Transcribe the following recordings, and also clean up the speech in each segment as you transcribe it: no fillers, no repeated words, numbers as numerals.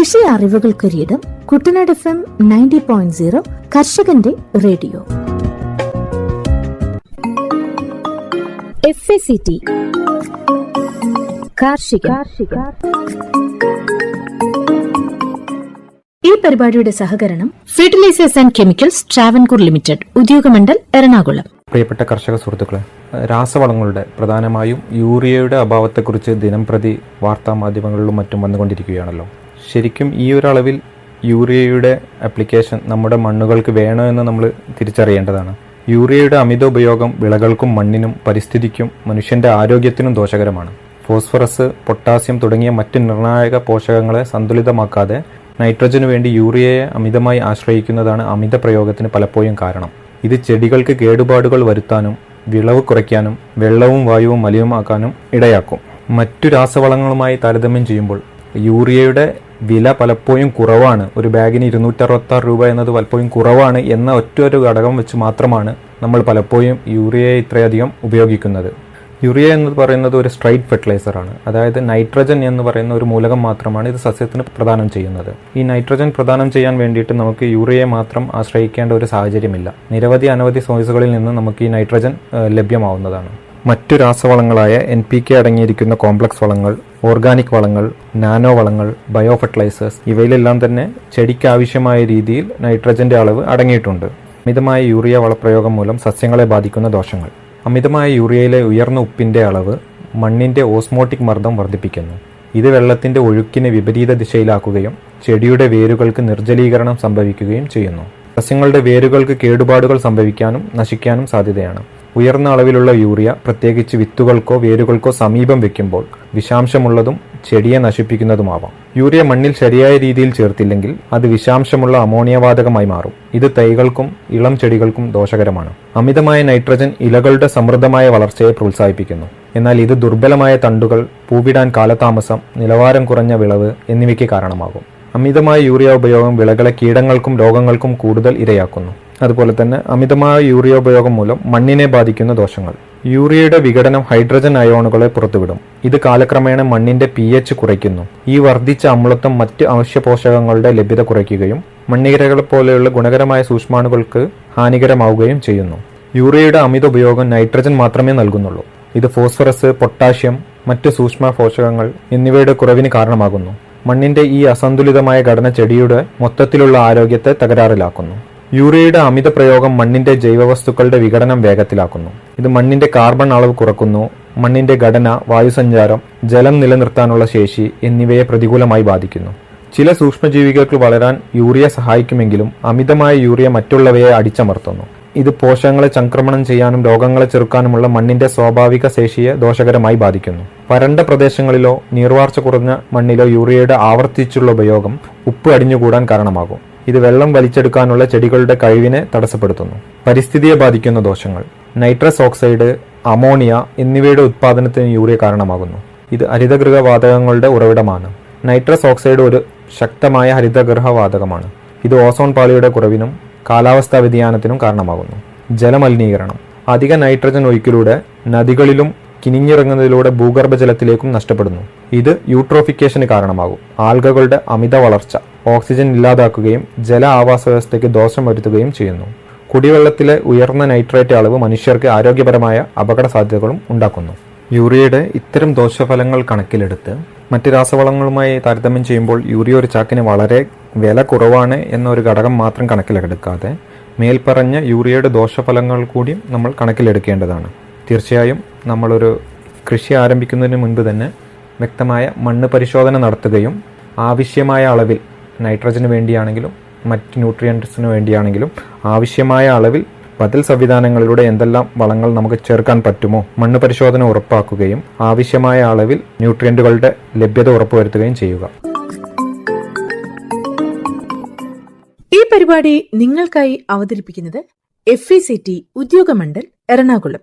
കൃഷി അറിവുകൾക്കൊരിടം കുട്ടനാട് FM 90.0 കർഷകന്റെ radio. FACT കാർഷിക. ഈ പരിപാടിയുടെ സഹകരണം fertilisers and chemicals Travancore limited, Udyogamandal, Ernakulam. പ്രിയപ്പെട്ട കർഷക സുഹൃത്തുക്കളെ, രാസവളങ്ങളുടെ പ്രധാനമായും യൂറിയയുടെ അഭാവത്തെക്കുറിച്ച് ദിനംപ്രതി വാർത്താ മാധ്യമങ്ങളിലും മറ്റും വന്നുകൊണ്ടിരിക്കുകയാണല്ലോ. ശരിക്കും ഈ ഒരു അളവിൽ യൂറിയയുടെ ആപ്ലിക്കേഷൻ നമ്മുടെ മണ്ണുകൾക്ക് വേണോ എന്ന് നമ്മൾ തിരിച്ചറിയേണ്ടതാണ്. യൂറിയയുടെ അമിത ഉപയോഗം വിളകൾക്കും മണ്ണിനും പരിസ്ഥിതിക്കും മനുഷ്യന്റെ ആരോഗ്യത്തിനും ദോഷകരമാണ്. ഫോസ്ഫറസ്, പൊട്ടാസ്യം തുടങ്ങിയ മറ്റ് നിർണായക പോഷകങ്ങളെ സന്തുലിതമാക്കാതെ നൈട്രജനു വേണ്ടി യൂറിയയെ അമിതമായി ആശ്രയിക്കുന്നതാണ് അമിത പ്രയോഗത്തിന് പലപ്പോഴും കാരണം. ഇത് ചെടികൾക്ക് കേടുപാടുകൾ വരുത്താനും വിളവ് കുറയ്ക്കാനും വെള്ളവും വായുവും മലിനമാക്കാനും ഇടയാക്കും. മറ്റു രാസവളങ്ങളുമായി താരതമ്യം ചെയ്യുമ്പോൾ യൂറിയയുടെ വില പലപ്പോഴും കുറവാണ്. ഒരു ബാഗിന് 266 രൂപ എന്നത് പലപ്പോഴും കുറവാണ് എന്ന ഒറ്റൊരു ഘടകം വെച്ച് മാത്രമാണ് നമ്മൾ പലപ്പോഴും യൂറിയയെ ഇത്രയധികം ഉപയോഗിക്കുന്നത്. യൂറിയ എന്ന് പറയുന്നത് ഒരു സ്ട്രൈറ്റ് ഫെർട്ടിലൈസറാണ്. അതായത് നൈട്രജൻ എന്ന് പറയുന്ന ഒരു മൂലകം മാത്രമാണ് ഇത് സസ്യത്തിന് പ്രദാനം ചെയ്യുന്നത്. ഈ നൈട്രജൻ പ്രദാനം ചെയ്യാൻ വേണ്ടിയിട്ട് നമുക്ക് യൂറിയയെ മാത്രം ആശ്രയിക്കേണ്ട ഒരു സാഹചര്യമില്ല. അനവധി സോഴ്സുകളിൽ നിന്ന് നമുക്ക് ഈ നൈട്രജൻ ലഭ്യമാവുന്നതാണ്. മറ്റു രാസവളങ്ങളായ NPK അടങ്ങിയിരിക്കുന്ന കോംപ്ലക്സ് വളങ്ങൾ, ഓർഗാനിക് വളങ്ങൾ, നാനോ വളങ്ങൾ, ബയോ ഫെർട്ടിലൈസേഴ്സ് ഇവയിലെല്ലാം തന്നെ ചെടിക്ക് ആവശ്യമായ രീതിയിൽ നൈട്രജന്റെ അളവ് അടങ്ങിയിട്ടുണ്ട്. അമിതമായ യൂറിയ വളപ്രയോഗം മൂലം സസ്യങ്ങളെ ബാധിക്കുന്ന ദോഷങ്ങൾ. അമിതമായ യൂറിയയിലെ ഉയർന്ന ഉപ്പിന്റെ അളവ് മണ്ണിന്റെ ഓസ്മോട്ടിക് മർദ്ദം വർദ്ധിപ്പിക്കുന്നു. ഇത് വെള്ളത്തിന്റെ ഒഴുക്കിനെ വിപരീത ദിശയിലാക്കുകയും ചെടിയുടെ വേരുകൾക്ക് നിർജ്ജലീകരണം സംഭവിക്കുകയും ചെയ്യുന്നു. സസ്യങ്ങളുടെ വേരുകൾക്ക് കേടുപാടുകൾ സംഭവിക്കാനും നശിക്കാനും സാധ്യതയാണ്. ഉയർന്ന അളവിലുള്ള യൂറിയ പ്രത്യേകിച്ച് വിത്തുകൾക്കോ വേരുകൾക്കോ സമീപം വെക്കുമ്പോൾ വിഷാംശമുള്ളതും ചെടിയെ നശിപ്പിക്കുന്നതുമാവാം. യൂറിയ മണ്ണിൽ ശരിയായ രീതിയിൽ ചേർത്തില്ലെങ്കിൽ അത് വിഷാംശമുള്ള അമോണിയ വാതകമായി മാറും. ഇത് തൈകൾക്കും ഇളം ചെടികൾക്കും ദോഷകരമാണ്. അമിതമായ നൈട്രജൻ ഇലകളുടെ സമൃദ്ധമായ വളർച്ചയെ പ്രോത്സാഹിപ്പിക്കുന്നു. എന്നാൽ ഇത് ദുർബലമായ തണ്ടുകൾ, പൂവിടാൻ കാലതാമസം, നിലവാരം കുറഞ്ഞ വിളവ് എന്നിവയ്ക്ക് കാരണമാകും. അമിതമായ യൂറിയ ഉപയോഗം വിളകളെ കീടങ്ങൾക്കും രോഗങ്ങൾക്കും കൂടുതൽ ഇരയാക്കുന്നു. അതുപോലെ തന്നെ അമിതമായ യൂറിയ ഉപയോഗം മൂലം മണ്ണിനെ ബാധിക്കുന്ന ദോഷങ്ങൾ. യൂറിയയുടെ വിഘടനം ഹൈഡ്രജൻ അയോണുകളെ പുറത്തുവിടും. ഇത് കാലക്രമേണ മണ്ണിന്റെ pH കുറയ്ക്കുന്നു. ഈ വർദ്ധിച്ച അമ്ലത്വം മറ്റ് അവശ്യ പോഷകങ്ങളുടെ ലഭ്യത കുറയ്ക്കുകയും മണ്ണിരകളെ പോലെയുള്ള ഗുണകരമായ സൂക്ഷ്മാണുക്കൾക്ക് ഹാനികരമാവുകയും ചെയ്യുന്നു. യൂറിയയുടെ അമിത ഉപയോഗം നൈട്രജൻ മാത്രമേ നൽകുന്നുള്ളൂ. ഇത് ഫോസ്ഫറസ്, പൊട്ടാഷ്യം, മറ്റ് സൂക്ഷ്മ പോഷകങ്ങൾ എന്നിവയുടെ കുറവിന് കാരണമാകുന്നു. മണ്ണിന്റെ ഈ അസന്തുലിതമായ ഘടന ചെടിയുടെ മൊത്തത്തിലുള്ള ആരോഗ്യത്തെ തകരാറിലാക്കുന്നു. യൂറിയയുടെ അമിത പ്രയോഗം മണ്ണിന്റെ ജൈവവസ്തുക്കളുടെ വിഘടനം വേഗത്തിലാക്കുന്നു. ഇത് മണ്ണിന്റെ കാർബൺ അളവ് കുറക്കുന്നു. മണ്ണിന്റെ ഘടന, വായുസഞ്ചാരം, ജലം നിലനിർത്താനുള്ള ശേഷി എന്നിവയെ പ്രതികൂലമായി ബാധിക്കുന്നു. ചില സൂക്ഷ്മജീവികൾക്ക് വളരാൻ യൂറിയ സഹായിക്കുമെങ്കിലും അമിതമായ യൂറിയ മറ്റുള്ളവയെ അടിച്ചമർത്തുന്നു. ഇത് പോഷകങ്ങളെ ചംക്രമണം ചെയ്യാനും രോഗങ്ങളെ ചെറുക്കാനുമുള്ള മണ്ണിന്റെ സ്വാഭാവിക ശേഷിയെ ദോഷകരമായി ബാധിക്കുന്നു. വരണ്ട പ്രദേശങ്ങളിലോ നീർവാർച്ച കുറഞ്ഞ മണ്ണിലോ യൂറിയയുടെ ആവർത്തിച്ചുള്ള ഉപയോഗം ഉപ്പ് അടിഞ്ഞുകൂടാൻ കാരണമാകും. ഇത് വെള്ളം വലിച്ചെടുക്കാനുള്ള ചെടികളുടെ കഴിവിനെ തടസ്സപ്പെടുത്തുന്നു. പരിസ്ഥിതിയെ ബാധിക്കുന്ന ദോഷങ്ങൾ. നൈട്രസ് ഓക്സൈഡ്, അമോണിയ എന്നിവയുടെ ഉത്പാദനത്തിന് യൂറിയ കാരണമാകുന്നു. ഇത് ഹരിതഗൃഹ വാതകങ്ങളുടെ ഉറവിടമാണ്. നൈട്രസ് ഓക്സൈഡ് ഒരു ശക്തമായ ഹരിതഗൃഹ വാതകമാണ്. ഇത് ഓസോൺ പാളിയുടെ കുറവിനും കാലാവസ്ഥാ വ്യതിയാനത്തിനും കാരണമാകുന്നു. ജലമലിനീകരണം. അധിക നൈട്രജൻ ഒഴുക്കിലൂടെ നദികളിലും കിനിഞ്ഞിറങ്ങുന്നതിലൂടെ ഭൂഗർഭജലത്തിലേക്കും നഷ്ടപ്പെടുന്നു. ഇത് യൂട്രോഫിക്കേഷന് കാരണമാകും. ആൽഗകളുടെ അമിത വളർച്ച ഓക്സിജൻ ഇല്ലാതാക്കുകയും ജല ആവാസ വ്യവസ്ഥയ്ക്ക് ദോഷം വരുത്തുകയും ചെയ്യുന്നു. കുടിവെള്ളത്തിലെ ഉയർന്ന നൈട്രേറ്റ് അളവ് മനുഷ്യർക്ക് ആരോഗ്യപരമായ അപകട സാധ്യതകളും ഉണ്ടാക്കുന്നു. യൂറിയയുടെ ഇത്തരം ദോഷഫലങ്ങൾ കണക്കിലെടുത്ത് മറ്റ് രാസവളങ്ങളുമായി താരതമ്യം ചെയ്യുമ്പോൾ യൂറിയ ഒരു ചാക്കിന് വളരെ വില കുറവാണ് എന്നൊരു ഘടകം മാത്രം കണക്കിലെടുക്കാതെ മേൽപ്പറഞ്ഞ യൂറിയയുടെ ദോഷഫലങ്ങൾ കൂടി നമ്മൾ കണക്കിലെടുക്കേണ്ടതാണ്. തീർച്ചയായും നമ്മളൊരു കൃഷി ആരംഭിക്കുന്നതിന് മുൻപ് തന്നെ വ്യക്തമായ മണ്ണ് പരിശോധന നടത്തുകയും ആവശ്യമായ അളവിൽ നൈട്രജന് വേണ്ടിയാണെങ്കിലും മറ്റ് ന്യൂട്രിയൻസിന് വേണ്ടിയാണെങ്കിലും ആവശ്യമായ അളവിൽ ബദൽ സംവിധാനങ്ങളിലൂടെ എന്തെല്ലാം വളങ്ങൾ നമുക്ക് ചേർക്കാൻ പറ്റുമോ മണ്ണ് പരിശോധന ഉറപ്പാക്കുകയും ആവശ്യമായ അളവിൽ ന്യൂട്രിയന്റുകളുടെ ലഭ്യത ഉറപ്പുവരുത്തുകയും ചെയ്യുക. ഈ പരിപാടി നിങ്ങൾക്കായി അവതരിപ്പിക്കുന്നത് FACT ഉദ്യോഗമണ്ഡൽ, എറണാകുളം.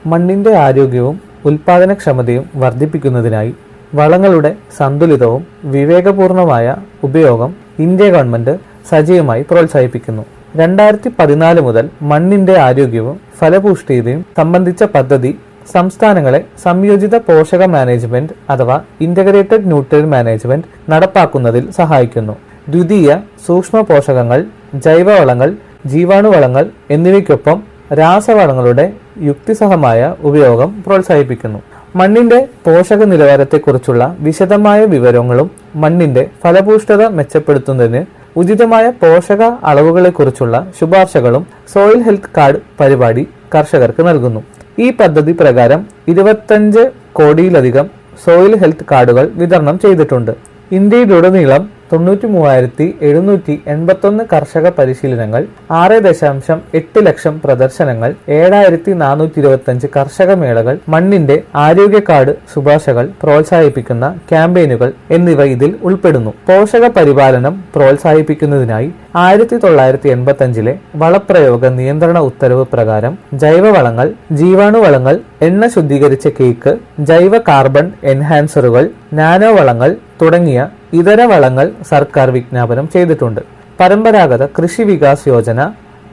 മണ്ണിന്റെ ആരോഗ്യവും ഉൽപാദനക്ഷമതയും വർദ്ധിപ്പിക്കുന്നതിനായി വളങ്ങളുടെ സന്തുലിതവും വിവേകപൂർണമായ ഉപയോഗം ഇന്ത്യ ഗവൺമെന്റ് സജീവമായി പ്രോത്സാഹിപ്പിക്കുന്നു. 2014 മുതൽ മണ്ണിന്റെ ആരോഗ്യവും ഫലപുഷ്ടിയും സംബന്ധിച്ച പദ്ധതി സംസ്ഥാനങ്ങളെ സംയോജിത പോഷക മാനേജ്മെന്റ് അഥവാ ഇന്റഗ്രേറ്റഡ് ന്യൂട്രിയൻ മാനേജ്മെന്റ് നടപ്പാക്കുന്നതിൽ സഹായിക്കുന്നു. ദ്വിതീയ സൂക്ഷ്മ പോഷകങ്ങൾ, ജൈവവളങ്ങൾ, ജീവാണുവളങ്ങൾ എന്നിവയ്ക്കൊപ്പം രാസവളങ്ങളുടെ യുക്തിസഹമായ ഉപയോഗം പ്രോത്സാഹിപ്പിക്കുന്നു. മണ്ണിന്റെ പോഷക നിലവാരത്തെക്കുറിച്ചുള്ള വിശദമായ വിവരങ്ങളും മണ്ണിന്റെ ഫലപുഷ്ടത മെച്ചപ്പെടുത്തുന്നതിന് ഉചിതമായ പോഷക അളവുകളെക്കുറിച്ചുള്ള ശുപാർശകളും സോയിൽ ഹെൽത്ത് കാർഡ് പരിപാടി കർഷകർക്ക് നൽകുന്നു. ഈ പദ്ധതി പ്രകാരം 25 കോടിയിലധികം സോയിൽ ഹെൽത്ത് കാർഡുകൾ വിതരണം ചെയ്തിട്ടുണ്ട്. ഇന്ത്യയിലുടനീളം 93,781 കർഷക പരിശീലനങ്ങൾ, 6.8 ലക്ഷം പ്രദർശനങ്ങൾ, 7,425 കർഷക മേളകൾ, മണ്ണിന്റെ ആരോഗ്യ കാർഡ് ശുപാർശകൾ പ്രോത്സാഹിപ്പിക്കുന്ന ക്യാമ്പയിനുകൾ എന്നിവ ഇതിൽ ഉൾപ്പെടുന്നു. പോഷക പരിപാലനം പ്രോത്സാഹിപ്പിക്കുന്നതിനായി 1985 വളപ്രയോഗ നിയന്ത്രണ ഉത്തരവ് പ്രകാരം ജൈവവളങ്ങൾ, ജീവാണുവളങ്ങൾ, എണ്ണ ശുദ്ധീകരിച്ച കേക്ക്, ജൈവ കാർബൺ എൻഹാൻസറുകൾ, നാനോ വളങ്ങൾ തുടങ്ങിയ ഇതര വളങ്ങൾ സർക്കാർ വിജ്ഞാപനം ചെയ്തിട്ടുണ്ട്. പരമ്പരാഗത കൃഷി വികാസ് യോജന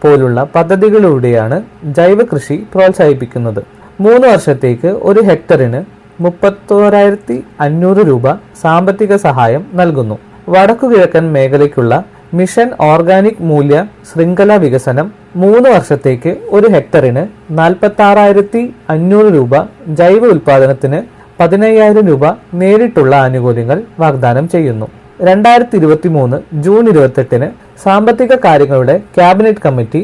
പോലുള്ള പദ്ധതികളിലൂടെയാണ് ജൈവ കൃഷി പ്രോത്സാഹിപ്പിക്കുന്നത്. 3 വർഷത്തേക്ക് 1 ഹെക്ടറിന് 31,500 രൂപ സാമ്പത്തിക സഹായം നൽകുന്നു. വടക്കുകിഴക്കൻ മേഖലയ്ക്കുള്ള മിഷൻ ഓർഗാനിക് മൂല്യ ശൃംഖല വികസനം 3 വർഷത്തേക്ക് 1 ഹെക്ടറിന് 46,500 രൂപ, ജൈവ ഉൽപാദനത്തിന് 15,000 രൂപ നേരിട്ടുള്ള ആനുകൂല്യങ്ങൾ വാഗ്ദാനം ചെയ്യുന്നു. 2023 ജൂൺ 28 സാമ്പത്തിക കാര്യങ്ങളുടെ ക്യാബിനറ്റ് കമ്മിറ്റി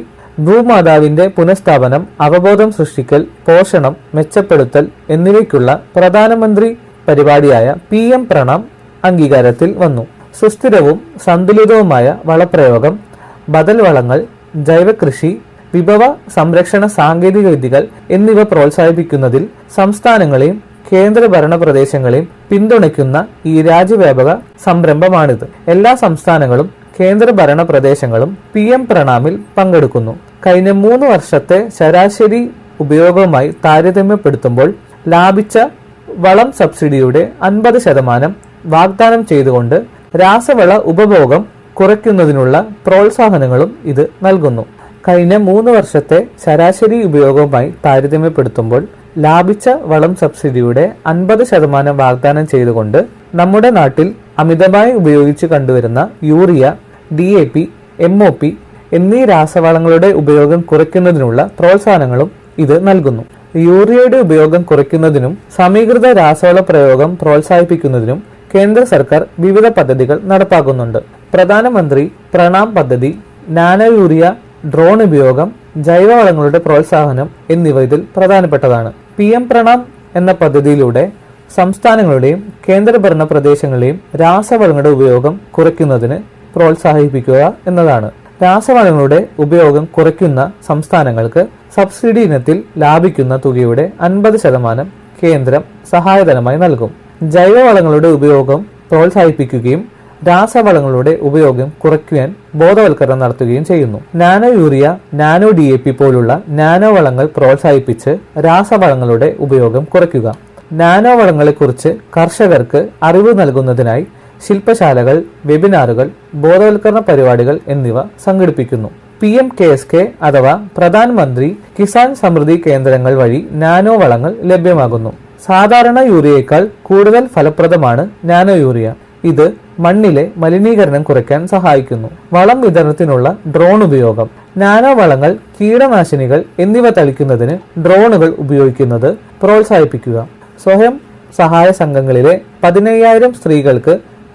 ഭൂമാതാവിന്റെ പുനഃസ്ഥാപനം, അവബോധം സൃഷ്ടിക്കൽ, പോഷണം മെച്ചപ്പെടുത്തൽ എന്നിവയ്ക്കുള്ള പ്രധാനമന്ത്രി പരിപാടിയായ PM പ്രണാം അംഗീകാരത്തിൽ വന്നു. സുസ്ഥിരവും സന്തുലിതവുമായ വളപ്രയോഗം, ബദൽ വളങ്ങൾ, ജൈവകൃഷി, വിഭവ സംരക്ഷണ സാങ്കേതിക വിദ്യകൾ എന്നിവ പ്രോത്സാഹിപ്പിക്കുന്നതിൽ സംസ്ഥാനങ്ങളെയും കേന്ദ്രഭരണ പ്രദേശങ്ങളെയും പിന്തുണയ്ക്കുന്ന ഈ രാജ്യവ്യാപക സംരംഭമാണിത്. എല്ലാ സംസ്ഥാനങ്ങളും കേന്ദ്രഭരണ പ്രദേശങ്ങളും PM പ്രണാമിൽ പങ്കെടുക്കുന്നു. കഴിഞ്ഞ 3 വർഷത്തെ ശരാശരി ഉപയോഗവുമായി താരതമ്യപ്പെടുത്തുമ്പോൾ ലാഭിച്ച വളം സബ്സിഡിയുടെ 50% വാഗ്ദാനം ചെയ്തുകൊണ്ട് രാസവള ഉപഭോഗം കുറയ്ക്കുന്നതിനുള്ള പ്രോത്സാഹനങ്ങളും ഇത് നൽകുന്നു. കഴിഞ്ഞ 3 വർഷത്തെ ശരാശരി ഉപയോഗവുമായി താരതമ്യപ്പെടുത്തുമ്പോൾ ലാഭിച്ച വളം സബ്സിഡിയുടെ 50% വാഗ്ദാനം ചെയ്തുകൊണ്ട് നമ്മുടെ നാട്ടിൽ അമിതമായി ഉപയോഗിച്ച് കണ്ടുവരുന്ന യൂറിയ, DAP, MOP എന്നീ രാസവളങ്ങളുടെ ഉപയോഗം കുറയ്ക്കുന്നതിനുള്ള പ്രോത്സാഹനങ്ങളും ഇത് നൽകുന്നു. യൂറിയയുടെ ഉപയോഗം കുറയ്ക്കുന്നതിനും സമീകൃത രാസവള പ്രയോഗം പ്രോത്സാഹിപ്പിക്കുന്നതിനും കേന്ദ്ര സർക്കാർ വിവിധ പദ്ധതികൾ നടപ്പാക്കുന്നുണ്ട്. പ്രധാനമന്ത്രി പ്രണാം പദ്ധതി, നാനോ യൂറിയ, ഡ്രോൺ ഉപയോഗം, ജൈവവളങ്ങളുടെ പ്രോത്സാഹനം എന്നിവ ഇതിൽ പ്രധാനപ്പെട്ടതാണ്. PM പ്രണാം എന്ന പദ്ധതിയിലൂടെ സംസ്ഥാനങ്ങളുടെയും കേന്ദ്രഭരണ പ്രദേശങ്ങളുടെയും രാസവളങ്ങളുടെ ഉപയോഗം കുറയ്ക്കുന്നതിന് പ്രോത്സാഹിപ്പിക്കുക എന്നതാണ്. രാസവളങ്ങളുടെ ഉപയോഗം കുറയ്ക്കുന്ന സംസ്ഥാനങ്ങൾക്ക് സബ്സിഡി ഇനത്തിൽ ലാഭിക്കുന്ന തുകയുടെ 50% കേന്ദ്രം സഹായധനമായി നൽകും. ജൈവവളങ്ങളുടെ ഉപയോഗം പ്രോത്സാഹിപ്പിക്കുകയും രാസവളങ്ങളുടെ ഉപയോഗം കുറയ്ക്കുവാൻ ബോധവൽക്കരണം നടത്തുകയും ചെയ്യുന്നു. നാനോ യൂറിയ, നാനോ DAP പോലുള്ള നാനോ വളങ്ങൾ പ്രോത്സാഹിപ്പിച്ച് രാസവളങ്ങളുടെ ഉപയോഗം കുറയ്ക്കുക. നാനോ വളങ്ങളെക്കുറിച്ച് കർഷകർക്ക് അറിവ് നൽകുന്നതിനായി ശില്പശാലകൾ, വെബിനാറുകൾ, ബോധവൽക്കരണ പരിപാടികൾ എന്നിവ സംഘടിപ്പിക്കുന്നു. PMKSK അഥവാ പ്രധാനമന്ത്രി കിസാൻ സമൃദ്ധി കേന്ദ്രങ്ങൾ വഴി നാനോ വളങ്ങൾ ലഭ്യമാകുന്നു. സാധാരണ യൂറിയയേക്കാൾ കൂടുതൽ ഫലപ്രദമാണ് നാനോ യൂറിയ. ഇത് മണ്ണിലെ മലിനീകരണം കുറയ്ക്കാൻ സഹായിക്കുന്നു. വളം വിതരണത്തിനുള്ള ഡ്രോൺ ഉപയോഗം. നാനോ വളങ്ങൾ, കീടനാശിനികൾ എന്നിവ തളിക്കുന്നതിന് ഡ്രോണുകൾ ഉപയോഗിക്കുന്നത് പ്രോത്സാഹിപ്പിക്കുക. സ്വയം സഹായ സംഘങ്ങളിലെ 15,000 സ്ത്രീകൾക്ക്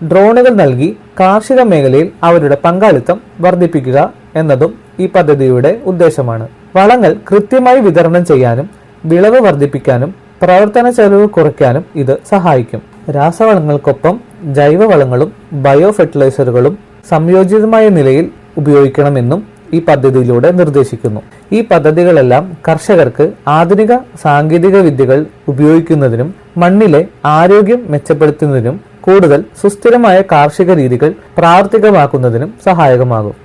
ഡ്രോണുകൾ നൽകി കാർഷിക മേഖലയിൽ അവരുടെ പങ്കാളിത്തം വർദ്ധിപ്പിക്കുക എന്നതും ഈ പദ്ധതിയുടെ ഉദ്ദേശമാണ്. വളങ്ങൾ കൃത്യമായി വിതരണം ചെയ്യാനും വിളവ് വർദ്ധിപ്പിക്കാനും പ്രവർത്തന ചെലവ് കുറയ്ക്കാനും ഇത് സഹായിക്കും. രാസവളങ്ങൾക്കൊപ്പം ജൈവവളങ്ങളും ബയോ ഫെർട്ടിലൈസറുകളും സംയോജിതമായ നിലയിൽ ഉപയോഗിക്കണമെന്നും ഈ പദ്ധതിയിലൂടെ നിർദ്ദേശിക്കുന്നു. ഈ പദ്ധതികളെല്ലാം കർഷകർക്ക് ആധുനിക സാങ്കേതിക വിദ്യകൾ ഉപയോഗിക്കുന്നതിനും മണ്ണിലെ ആരോഗ്യം മെച്ചപ്പെടുത്തുന്നതിനും കൂടുതൽ സുസ്ഥിരമായ കാർഷിക രീതികൾ പ്രാവർത്തികമാക്കുന്നതിനും സഹായകമാകും.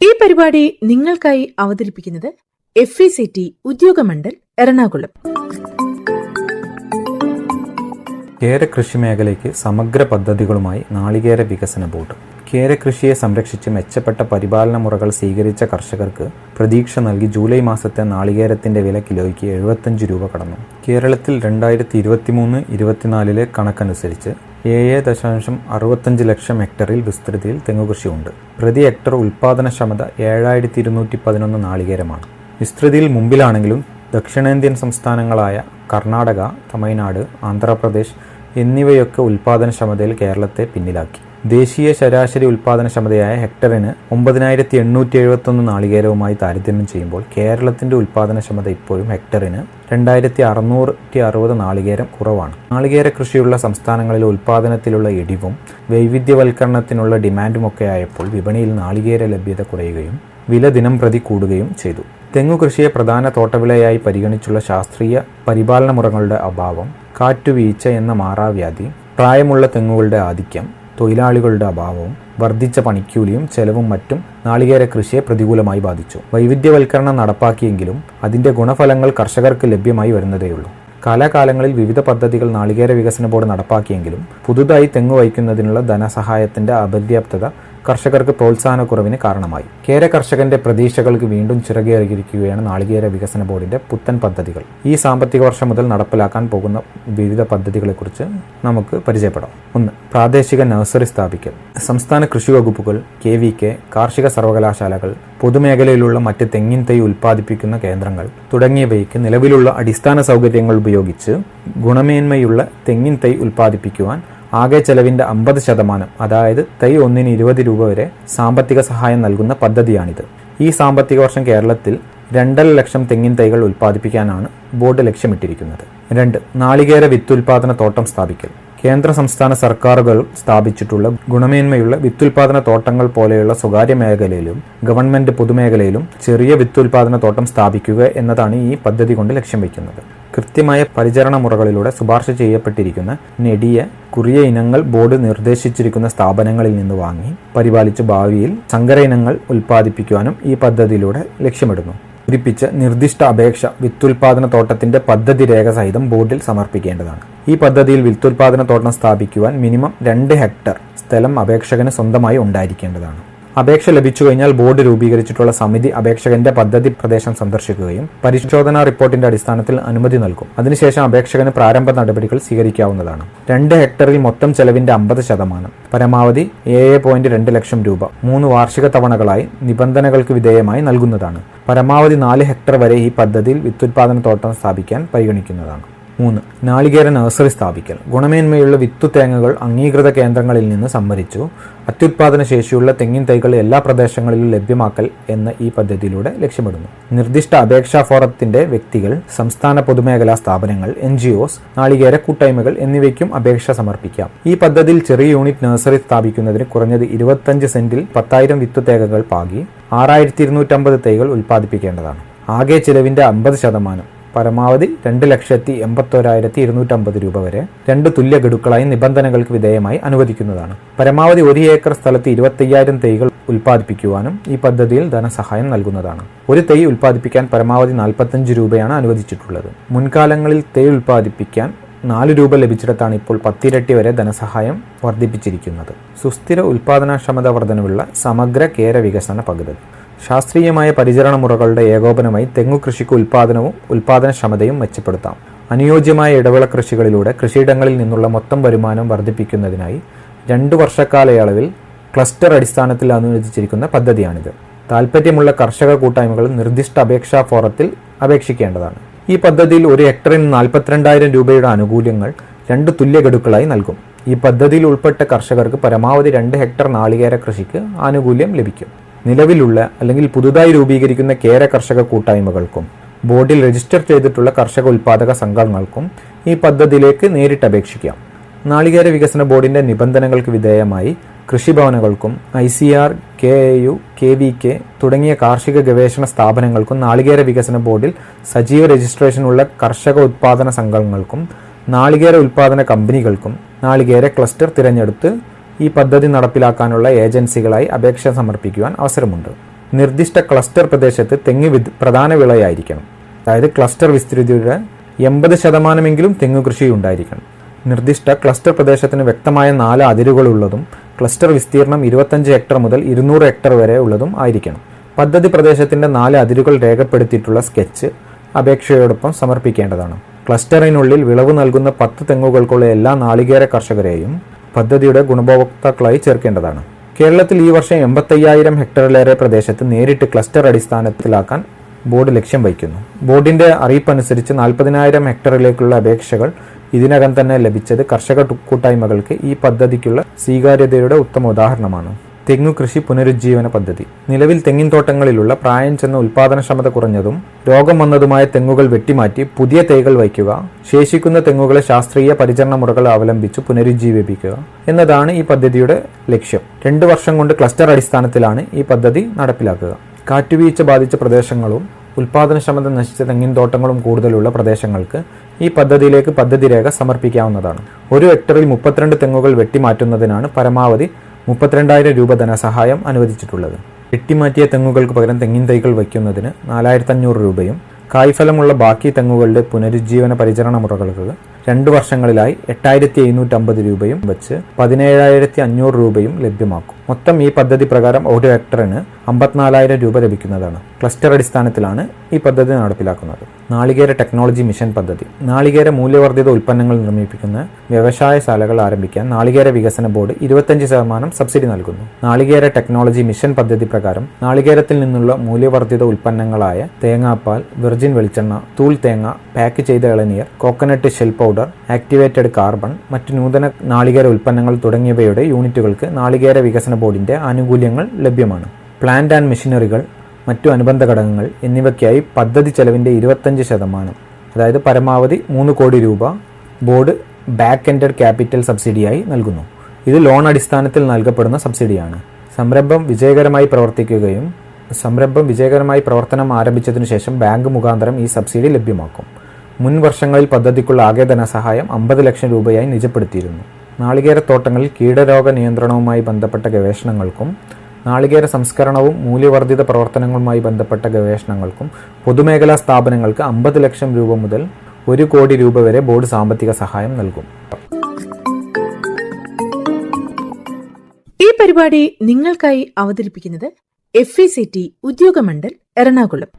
ഈ പരിപാടി നിങ്ങൾക്കായി അവതരിപ്പിക്കുന്നത് FECT ഉദ്യോഗമണ്ഡൽ എറണാകുളം. കേര കൃഷി മേഖലയ്ക്ക് സമഗ്ര പദ്ധതികളുമായി നാളികേര വികസന ബോർഡ്. കേര കൃഷിയെ സംരക്ഷിച്ച് മെച്ചപ്പെട്ട പരിപാലന മുറകൾ സ്വീകരിച്ച കർഷകർക്ക് പ്രതീക്ഷ നൽകി ജൂലൈ മാസത്തെ നാളികേരത്തിന്റെ വില കിലോയ്ക്ക് 75 രൂപ കടന്നു. കേരളത്തിൽ 2023-24 കണക്കനുസരിച്ച് 7.65 ലക്ഷം ഹെക്ടറിൽ വിസ്തൃതിയിൽ തെങ്ങുകൃഷിയുണ്ട്. പ്രതി ഹെക്ടർ ഉൽപാദനക്ഷമത 7211 നാളികേരമാണ്. വിസ്തൃതിയിൽ മുമ്പിലാണെങ്കിലും ദക്ഷിണേന്ത്യൻ സംസ്ഥാനങ്ങളായ കർണാടക, തമിഴ്നാട്, ആന്ധ്രാപ്രദേശ് എന്നിവയൊക്കെ ഉൽപാദനക്ഷമതയിൽ കേരളത്തെ പിന്നിലാക്കി. ദേശീയ ശരാശരി ഉൽപാദനക്ഷമതയായ ഹെക്ടറിന് 9871 നാളികേരവുമായി താരതമ്യം ചെയ്യുമ്പോൾ കേരളത്തിന്റെ ഉൽപാദനക്ഷമത ഇപ്പോഴും ഹെക്ടറിന് 2660 നാളികേരം കുറവാണ്. നാളികേര കൃഷിയുള്ള സംസ്ഥാനങ്ങളിലെ ഉൽപാദനത്തിലുള്ള ഇടിവും വൈവിധ്യവൽക്കരണത്തിനുള്ള ഡിമാൻഡുമൊക്കെ ആയപ്പോൾ വിപണിയിൽ നാളികേര ലഭ്യത കുറയുകയും വില ദിനം പ്രതി കൂടുകയും ചെയ്തു. തെങ്ങുകൃഷിയെ പ്രധാന തോട്ടവിളയായി പരിഗണിച്ചുള്ള ശാസ്ത്രീയ പരിപാലന മുറകളുടെ അഭാവം, കാറ്റുവീഴ്ച എന്ന മാറാവ്യാധി, പ്രായമുള്ള തെങ്ങുകളുടെ ആധിക്യം, തൊഴിലാളികളുടെ അഭാവവും വർദ്ധിച്ച പണിക്കൂലിയും ചെലവും മറ്റും നാളികേര കൃഷിയെ പ്രതികൂലമായി ബാധിച്ചു. വൈവിധ്യവൽക്കരണം നടപ്പാക്കിയെങ്കിലും അതിന്റെ ഗുണഫലങ്ങൾ കർഷകർക്ക് ലഭ്യമായി വരുന്നതേയുള്ളൂ. കാലാകാലങ്ങളിൽ വിവിധ പദ്ധതികൾ നാളികേര വികസന ബോർഡ് നടപ്പാക്കിയെങ്കിലും പുതുതായി തെങ്ങ് വയ്ക്കുന്നതിനുള്ള ധനസഹായത്തിന്റെ അപര്യാപ്തത കർഷകർക്ക് പ്രോത്സാഹനക്കുറവിന് കാരണമായി. കേര കർഷകന്റെ പ്രതീക്ഷകൾക്ക് വീണ്ടും ചിറകേറിയിരിക്കുകയാണ് നാളികേര വികസന ബോർഡിന്റെ പുത്തൻ പദ്ധതികൾ. ഈ സാമ്പത്തിക വർഷം മുതൽ നടപ്പിലാക്കാൻ പോകുന്ന വിവിധ പദ്ധതികളെക്കുറിച്ച് നമുക്ക് പരിചയപ്പെടാം. 1. പ്രാദേശിക നഴ്സറി സ്ഥാപിക്കൽ. സംസ്ഥാന കൃഷി വകുപ്പുകൾ, KVK, കാർഷിക സർവകലാശാലകൾ, പൊതുമേഖലയിലുള്ള മറ്റ് തെങ്ങിൻ തൈ ഉൽപ്പാദിപ്പിക്കുന്ന കേന്ദ്രങ്ങൾ തുടങ്ങിയവയ്ക്ക് നിലവിലുള്ള അടിസ്ഥാന സൗകര്യങ്ങൾ ഉപയോഗിച്ച് ഗുണമേന്മയുള്ള തെങ്ങിൻ തൈ ഉൽപ്പാദിപ്പിക്കുവാൻ ആകെ ചെലവിന്റെ 50%, അതായത് തൈ ഒന്നിന് 20 രൂപ വരെ സാമ്പത്തിക സഹായം നൽകുന്ന പദ്ധതിയാണിത്. ഈ സാമ്പത്തിക വർഷം കേരളത്തിൽ 2.5 ലക്ഷം തെങ്ങിൻ തൈകൾ ഉൽപ്പാദിപ്പിക്കാനാണ് ബോർഡ് ലക്ഷ്യമിട്ടിരിക്കുന്നത്. 2. നാളികേര വിത്തുൽപാദന തോട്ടം സ്ഥാപിക്കൽ. കേന്ദ്ര സംസ്ഥാന സർക്കാരുകൾ സ്ഥാപിച്ചിട്ടുള്ള ഗുണമേന്മയുള്ള വിത്തുൽപാദന തോട്ടങ്ങൾ പോലെയുള്ള സ്വകാര്യ മേഖലയിലും ഗവൺമെന്റ് പൊതുമേഖലയിലും ചെറിയ വിത്തുൽപാദന തോട്ടം സ്ഥാപിക്കുക എന്നതാണ് ഈ പദ്ധതി കൊണ്ട് ലക്ഷ്യം വയ്ക്കുന്നത്. കൃത്യമായ പരിചരണ മുറകളിലൂടെ ശുപാർശ ചെയ്യപ്പെട്ടിരിക്കുന്ന നെടിയ കുറിയ ഇനങ്ങൾ ബോർഡ് നിർദ്ദേശിച്ചിരിക്കുന്ന സ്ഥാപനങ്ങളിൽ നിന്ന് വാങ്ങി പരിപാലിച്ച് ഭാവിയിൽ സങ്കര ഇനങ്ങൾ ഉൽപ്പാദിപ്പിക്കുവാനും ഈ പദ്ധതിയിലൂടെ ലക്ഷ്യമിടുന്നു. പൂരിപ്പിച്ച നിർദ്ദിഷ്ട അപേക്ഷ വിത്തുൽപാദന തോട്ടത്തിന്റെ പദ്ധതി രേഖ സഹിതം ബോർഡിൽ സമർപ്പിക്കേണ്ടതാണ്. ഈ പദ്ധതിയിൽ വിത്തുൽപാദന തോട്ടം സ്ഥാപിക്കുവാൻ മിനിമം 2 ഹെക്ടർ സ്ഥലം അപേക്ഷകന് സ്വന്തമായി ഉണ്ടായിരിക്കേണ്ടതാണ്. അപേക്ഷ ലഭിച്ചു കഴിഞ്ഞാൽ ബോർഡ് രൂപീകരിച്ചിട്ടുള്ള സമിതി അപേക്ഷകന്റെ പദ്ധതി പ്രദേശം സന്ദർശിക്കുകയും പരിശോധനാ റിപ്പോർട്ടിന്റെ അടിസ്ഥാനത്തിൽ അനുമതി നൽകും. അതിനുശേഷം അപേക്ഷകന് പ്രാരംഭ നടപടികൾ സ്വീകരിക്കാവുന്നതാണ്. 2 ഹെക്ടറിൽ മൊത്തം ചെലവിന്റെ 50%, പരമാവധി 7.2 ലക്ഷം രൂപ 3 വാർഷിക തവണകളായി നിബന്ധനകൾക്ക് വിധേയമായി നൽകുന്നതാണ്. പരമാവധി 4 ഹെക്ടർ വരെ ഈ പദ്ധതിയിൽ വിത്തുൽപാദന തോട്ടം സ്ഥാപിക്കാൻ പരിഗണിക്കുന്നതാണ്. 3. നാളികേര നഴ്സറി സ്ഥാപിക്കൽ. ഗുണമേന്മയുള്ള വിത്തു തേങ്ങകൾ അംഗീകൃത കേന്ദ്രങ്ങളിൽ നിന്ന് സംഭരിച്ചു അത്യുത്പാദന ശേഷിയുള്ള തെങ്ങിൻ തൈകൾ എല്ലാ പ്രദേശങ്ങളിലും ലഭ്യമാക്കൽ എന്ന ഈ പദ്ധതിയിലൂടെ ലക്ഷ്യമിടുന്നു. നിർദ്ദിഷ്ട അപേക്ഷാ ഫോറത്തിന്റെ വ്യക്തികൾ, സംസ്ഥാന പൊതുമേഖലാ സ്ഥാപനങ്ങൾ, NGOs, നാളികേര കൂട്ടായ്മകൾ എന്നിവയ്ക്കും അപേക്ഷ സമർപ്പിക്കാം. ഈ പദ്ധതിയിൽ ചെറിയ യൂണിറ്റ് നഴ്സറി സ്ഥാപിക്കുന്നതിന് കുറഞ്ഞത് 25 സെന്റിൽ 10,000 വിത്തു തേങ്ങകൾ പാകി 6250 തൈകൾ ഉൽപ്പാദിപ്പിക്കേണ്ടതാണ്. ആകെ ചിലവിന്റെ 50%, പരമാവധി 2,81,250 രൂപ വരെ 2 തുല്യ ഗഡുക്കളായി നിബന്ധനകൾക്ക് വിധേയമായി അനുവദിക്കുന്നതാണ്. പരമാവധി 1 ഏക്കർ സ്ഥലത്ത് 25,000 തൈകൾ ഉൽപ്പാദിപ്പിക്കുവാനും ഈ പദ്ധതിയിൽ ധനസഹായം നൽകുന്നതാണ്. ഒരു തൈ ഉൽപ്പാദിപ്പിക്കാൻ പരമാവധി 45 രൂപയാണ് അനുവദിച്ചിട്ടുള്ളത്. മുൻകാലങ്ങളിൽ തൈ ഉൽപ്പാദിപ്പിക്കാൻ 4 രൂപ ലഭിച്ചിടത്താണ് ഇപ്പോൾ 10 ഇരട്ടി വരെ ധനസഹായം വർദ്ധിപ്പിച്ചിരിക്കുന്നത്. സുസ്ഥിര ഉൽപാദനക്ഷമത വർധനവുള്ള സമഗ്ര കേര വികസന പദ്ധതി. ശാസ്ത്രീയമായ പരിചരണ മുറകളുടെ ഏകോപനമായി തെങ്ങു കൃഷിക്ക് ഉൽപാദനവും ഉൽപാദനക്ഷമതയും മെച്ചപ്പെടുത്താം. അനുയോജ്യമായ ഇടവിള കൃഷികളിലൂടെ കൃഷിയിടങ്ങളിൽ നിന്നുള്ള മൊത്തം വരുമാനം വർദ്ധിപ്പിക്കുന്നതിനായി 2 വർഷക്കാലയളവിൽ ക്ലസ്റ്റർ അടിസ്ഥാനത്തിൽ അനുവദിച്ചിരിക്കുന്ന പദ്ധതിയാണിത്. താൽപ്പര്യമുള്ള കർഷക കൂട്ടായ്മകൾ നിർദ്ദിഷ്ട അപേക്ഷാ ഫോറത്തിൽ അപേക്ഷിക്കേണ്ടതാണ്. ഈ പദ്ധതിയിൽ 1 ഹെക്ടറിന് 42,000 രൂപയുടെ ആനുകൂല്യങ്ങൾ 2 തുല്യ ഗഡുക്കളായി നൽകും. ഈ പദ്ധതിയിൽ ഉൾപ്പെട്ട കർഷകർക്ക് പരമാവധി 2 ഹെക്ടർ നാളികേര കൃഷിക്ക് ആനുകൂല്യം ലഭിക്കും. നിലവിലുള്ള അല്ലെങ്കിൽ പുതുതായി രൂപീകരിക്കുന്ന കേര കർഷക കൂട്ടായ്മകൾക്കും ബോർഡിൽ രജിസ്റ്റർ ചെയ്തിട്ടുള്ള കർഷക ഉൽപാദക സംഘങ്ങൾക്കും ഈ പദ്ധതിയിലേക്ക് നേരിട്ട് അപേക്ഷിക്കാം. നാളികേര വികസന ബോർഡിന്റെ നിബന്ധനകൾക്ക് വിധേയമായി കൃഷിഭവനുകൾക്കും ICR, KAU, KVK തുടങ്ങിയ കാർഷിക ഗവേഷണ സ്ഥാപനങ്ങൾക്കും നാളികേര വികസന ബോർഡിൽ സജീവ രജിസ്ട്രേഷനുള്ള കർഷക ഉത്പാദന സംഘങ്ങൾക്കും നാളികേര ഉൽപാദന കമ്പനികൾക്കും നാളികേര ക്ലസ്റ്റർ തിരഞ്ഞെടുത്ത് ഈ പദ്ധതി നടപ്പിലാക്കാനുള്ള ഏജൻസികളായി അപേക്ഷ സമർപ്പിക്കുവാൻ അവസരമുണ്ട്. നിർദ്ദിഷ്ട ക്ലസ്റ്റർ പ്രദേശത്ത് തെങ്ങ് പ്രധാന വിളയായിരിക്കണം. അതായത് ക്ലസ്റ്റർ വിസ്തൃതിയുടെ 80% തെങ്ങു കൃഷി ഉണ്ടായിരിക്കണം. നിർദ്ദിഷ്ട ക്ലസ്റ്റർ പ്രദേശത്തിന് വ്യക്തമായ 4 അതിരുകളുള്ളതും ക്ലസ്റ്റർ വിസ്തീർണം 25 ഹെക്ടർ മുതൽ 200 ഹെക്ടർ വരെ ഉള്ളതും ആയിരിക്കണം. പദ്ധതി പ്രദേശത്തിന്റെ 4 അതിരുകൾ രേഖപ്പെടുത്തിയിട്ടുള്ള സ്കെച്ച് അപേക്ഷയോടൊപ്പം സമർപ്പിക്കേണ്ടതാണ്. ക്ലസ്റ്ററിനുള്ളിൽ വിളവ് നൽകുന്ന 10 തെങ്ങുകൾക്കുള്ള എല്ലാ നാളികേര കർഷകരെയും പദ്ധതിയുടെ ഗുണഭോക്താക്കളായി ചേർക്കേണ്ടതാണ്. കേരളത്തിൽ ഈ വർഷം 85,000 ഹെക്ടറിലേറെ പ്രദേശത്ത് നേരിട്ട് ക്ലസ്റ്റർ അടിസ്ഥാനത്തിലാക്കാൻ ബോർഡ് ലക്ഷ്യം വയ്ക്കുന്നു. ബോർഡിന്റെ അറിയിപ്പനുസരിച്ച് 40,000 ഹെക്ടറിലേക്കുള്ള അപേക്ഷകൾ ഇതിനകം തന്നെ ലഭിച്ചത് കർഷക കൂട്ടായ്മകൾക്ക് ഈ പദ്ധതിക്കുള്ള സ്വീകാര്യതയുടെ ഉത്തമ ഉദാഹരണമാണ്. തെങ്ങു കൃഷി പുനരുജ്ജീവന പദ്ധതി. നിലവിൽ തെങ്ങിൻ തോട്ടങ്ങളിലുള്ള പ്രായം ചെന്ന ഉൽപാദനക്ഷമത കുറഞ്ഞതും രോഗം വന്നതുമായ തെങ്ങുകൾ വെട്ടിമാറ്റി പുതിയ തൈകൾ വയ്ക്കുക, ശേഷിക്കുന്ന തെങ്ങുകളെ ശാസ്ത്രീയ പരിചരണ മുറകൾ അവലംബിച്ച് പുനരുജ്ജീവിപ്പിക്കുക എന്നതാണ് ഈ പദ്ധതിയുടെ ലക്ഷ്യം. 2 വർഷം കൊണ്ട് ക്ലസ്റ്റർ അടിസ്ഥാനത്തിലാണ് ഈ പദ്ധതി നടപ്പിലാക്കുക. കാറ്റുവീഴ്ച ബാധിച്ച പ്രദേശങ്ങളും ഉൽപാദനക്ഷമത നശിച്ച തെങ്ങിൻ തോട്ടങ്ങളും കൂടുതലുള്ള പ്രദേശങ്ങൾക്ക് ഈ പദ്ധതിയിലേക്ക് പദ്ധതി രേഖ സമർപ്പിക്കാവുന്നതാണ്. 1 ഹെക്ടറിൽ 32 തെങ്ങുകൾ വെട്ടിമാറ്റുന്നതിനാണ് പരമാവധി 32,000 രൂപ ധനസഹായം അനുവദിച്ചിട്ടുള്ളത്. വെട്ടിമാറ്റിയ തെങ്ങുകൾക്ക് പകരം തെങ്ങിൻ തൈകൾ വയ്ക്കുന്നതിന് 4,500 രൂപയും കായ്ഫലമുള്ള ബാക്കി തെങ്ങുകളുടെ പുനരുജ്ജീവന പരിചരണ മുറകൾക്ക് 2 വർഷങ്ങളിലായി 8,750 രൂപയും വെച്ച് 17,500 രൂപയും ലഭ്യമാക്കും. മൊത്തം ഈ പദ്ധതി പ്രകാരം 1 ഹെക്ടറിന് 54,000 രൂപ ലഭിക്കുന്നതാണ്. ക്ലസ്റ്റർ അടിസ്ഥാനത്തിലാണ് ഈ പദ്ധതി നടപ്പിലാക്കുന്നത്. നാളികേര ടെക്നോളജി മിഷൻ പദ്ധതി. നാളികേര മൂല്യവർദ്ധിത ഉൽപ്പന്നങ്ങൾ നിർമ്മിപ്പിക്കുന്ന വ്യവസായശാലകൾ ആരംഭിക്കാൻ നാളികേര വികസന ബോർഡ് 25% സബ്സിഡി നൽകുന്നു. നാളികേര ടെക്നോളജി മിഷൻ പദ്ധതി പ്രകാരം നാളികേരത്തിൽ നിന്നുള്ള മൂല്യവർദ്ധിത ഉൽപ്പന്നങ്ങളായ തേങ്ങാപ്പാൽ, വിർജിൻ വെളിച്ചെണ്ണ, തൂൾ തേങ്ങ, പാക്ക് ചെയ്ത ഇളനീർ, coconut shell powder, activated carbon, മറ്റ് നൂതന നാളികേര ഉൽപ്പന്നങ്ങൾ തുടങ്ങിയവയുടെ യൂണിറ്റുകൾക്ക് നാളികേര വികസന ബോർഡിന്റെ ആനുകൂല്യങ്ങൾ ലഭ്യമാണ്. പ്ലാന്റ് ആൻഡ് മെഷീനറികൾ, മറ്റു അനുബന്ധ ഘടകങ്ങൾ എന്നിവയ്ക്കായി പദ്ധതി ചെലവിന്റെ 25%, അതായത് പരമാവധി 3 കോടി രൂപ ബോർഡ് ബാക്ക് എൻഡഡ് ക്യാപിറ്റൽ സബ്സിഡിയായി നൽകുന്നു. ഇത് ലോൺ അടിസ്ഥാനത്തിൽ നൽകപ്പെടുന്ന സബ്സിഡിയാണ്. സംരംഭം വിജയകരമായി പ്രവർത്തനം ആരംഭിച്ചതിനു ശേഷം ബാങ്ക് മുഖാന്തരം ഈ സബ്സിഡി ലഭ്യമാക്കും. മുൻ വർഷങ്ങളിൽ പദ്ധതിക്കുള്ള ആകെ ധനസഹായം 50 ലക്ഷം രൂപയായി നിജപ്പെടുത്തിയിരുന്നു. നാളികേരത്തോട്ടങ്ങളിൽ കീടരോഗ നിയന്ത്രണവുമായി ബന്ധപ്പെട്ട ഗവേഷണങ്ങൾക്കും നാളികേര സംസ്കരണവും മൂല്യവർദ്ധിത പ്രവർത്തനങ്ങളുമായി ബന്ധപ്പെട്ട ഗവേഷണങ്ങൾക്കും പൊതുമേഖലാ സ്ഥാപനങ്ങൾക്ക് 50 ലക്ഷം രൂപ മുതൽ 1 കോടി രൂപ വരെ ബോർഡ് സാമ്പത്തിക സഹായം നൽകും. ഈ പരിപാടി നിങ്ങൾക്കായി അവതരിപ്പിക്കുന്നത് FECT ഉദ്യോഗമണ്ഡൽ എറണാകുളം.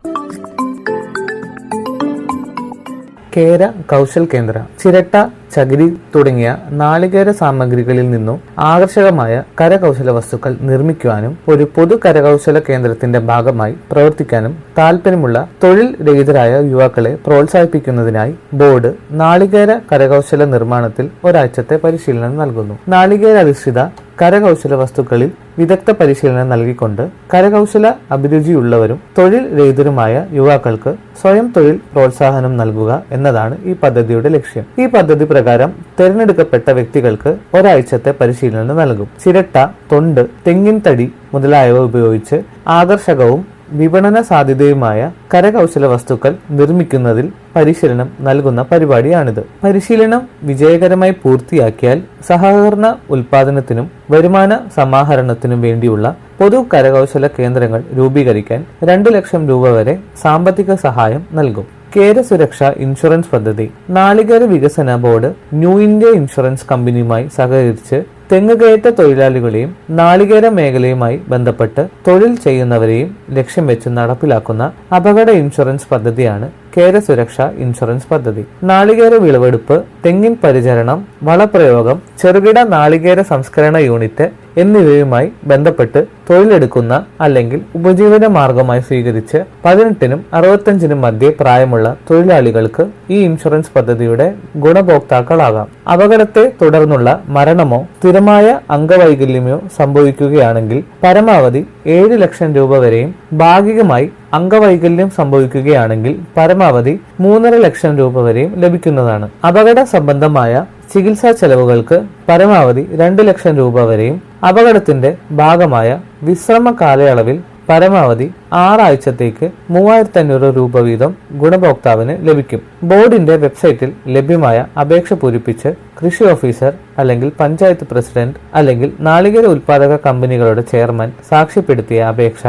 കേര കൗശൽ കേന്ദ്ര. ചിരട്ട, ചകിരി തുടങ്ങിയ നാളികേര സാമഗ്രികളിൽ നിന്നും ആകർഷകമായ കരകൗശല വസ്തുക്കൾ നിർമ്മിക്കുവാനും ഒരു പൊതു കരകൗശല കേന്ദ്രത്തിന്റെ ഭാഗമായി പ്രവർത്തിക്കാനും താല്പര്യമുള്ള തൊഴിൽ രഹിതരായ യുവാക്കളെ പ്രോത്സാഹിപ്പിക്കുന്നതിനായി ബോർഡ് നാളികേര കരകൗശല നിർമ്മാണത്തിൽ ഒരാഴ്ചത്തെ പരിശീലനം നൽകുന്നു. നാളികേര അധിഷ്ഠിത കരകൗശല വസ്തുക്കളിൽ വിദഗ്ധ പരിശീലനം നൽകിക്കൊണ്ട് കരകൗശല അഭിരുചിയുള്ളവരും തൊഴിൽ രഹിതരുമായ യുവാക്കൾക്ക് സ്വയം തൊഴിൽ പ്രോത്സാഹനം നൽകുക എന്നതാണ് ഈ പദ്ധതിയുടെ ലക്ഷ്യം. ഈ പദ്ധതി പ്രകാരം തിരഞ്ഞെടുക്കപ്പെട്ട വ്യക്തികൾക്ക് ഒരാഴ്ചത്തെ പരിശീലനം നൽകും. ചിരട്ട, തൊണ്ട്, തെങ്ങിൻ തടി മുതലായവ ഉപയോഗിച്ച് ആകർഷകവും വിപണന സാധ്യതയുമായ കരകൗശല വസ്തുക്കൾ നിർമ്മിക്കുന്നതിൽ പരിശീലനം നൽകുന്ന പരിപാടിയാണിത്. പരിശീലനം വിജയകരമായി പൂർത്തിയാക്കിയാൽ സഹകരണ ഉൽപാദനത്തിനും വരുമാന സമാഹരണത്തിനും വേണ്ടിയുള്ള പൊതു കരകൗശല കേന്ദ്രങ്ങൾ രൂപീകരിക്കാൻ 2 ലക്ഷം രൂപ വരെ സാമ്പത്തിക സഹായം നൽകും. കേര സുരക്ഷ ഇൻഷുറൻസ് പദ്ധതി. നാളികേര വികസന ബോർഡ് ന്യൂ ഇന്ത്യ ഇൻഷുറൻസ് കമ്പനിയുമായി സഹകരിച്ച് തെങ്ങുകയറ്റ തൊഴിലാളികളെയും നാളികേര മേഖലയുമായി ബന്ധപ്പെട്ട് തൊഴിൽ ചെയ്യുന്നവരെയും ലക്ഷ്യം വെച്ച് നടപ്പിലാക്കുന്ന അപകട ഇൻഷുറൻസ് പദ്ധതിയാണ് കേര സുരക്ഷ ഇൻഷുറൻസ് പദ്ധതി. നാളികേര വിളവെടുപ്പ്, തെങ്ങിൻ പരിചരണം, വളപ്രയോഗം, ചെറുകിട നാളികേര സംസ്കരണ യൂണിറ്റ് എന്നിവയുമായി ബന്ധപ്പെട്ട് തൊഴിലെടുക്കുന്ന അല്ലെങ്കിൽ ഉപജീവന മാർഗമായി സ്വീകരിച്ച് 18-നും 65-നും മധ്യേ പ്രായമുള്ള തൊഴിലാളികൾക്ക് ഈ ഇൻഷുറൻസ് പദ്ധതിയുടെ ഗുണഭോക്താക്കളാകാം. അപകടത്തെ തുടർന്നുള്ള മരണമോ സ്ഥിരമായ അംഗവൈകല്യമോ സംഭവിക്കുകയാണെങ്കിൽ പരമാവധി 7 ലക്ഷം രൂപ വരെയും ഭാഗികമായി അംഗവൈകല്യം സംഭവിക്കുകയാണെങ്കിൽ പരമാവധി 3.5 ലക്ഷം രൂപ വരെയും ലഭിക്കുന്നതാണ്. അപകട സംബന്ധമായ ചികിത്സാ ചെലവുകൾക്ക് പരമാവധി 2 ലക്ഷം രൂപ വരെയും അപകടത്തിന്റെ ഭാഗമായ വിശ്രമ കാലയളവിൽ പരമാവധി 6 ആഴ്ചത്തേക്ക് 3,500 രൂപ വീതം ഗുണഭോക്താവിന് ലഭിക്കും. ബോർഡിന്റെ വെബ്സൈറ്റിൽ ലഭ്യമായ അപേക്ഷ പൂരിപ്പിച്ച് കൃഷി ഓഫീസർ അല്ലെങ്കിൽ പഞ്ചായത്ത് പ്രസിഡന്റ് അല്ലെങ്കിൽ നാളികേര ഉൽപാദക കമ്പനികളുടെ ചെയർമാൻ സാക്ഷ്യപ്പെടുത്തിയ അപേക്ഷ,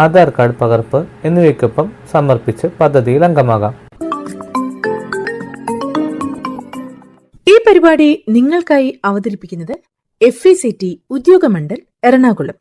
ആധാർ കാർഡ് പകർപ്പ് എന്നിവയ്ക്കൊപ്പം സമർപ്പിച്ച് പദ്ധതിയിൽ അംഗമാകാം. ഈ പരിപാടി നിങ്ങൾക്കായി അവതരിപ്പിക്കുന്നത് FECT ഉദ്യോഗമണ്ഡൽ എറണാകുളം.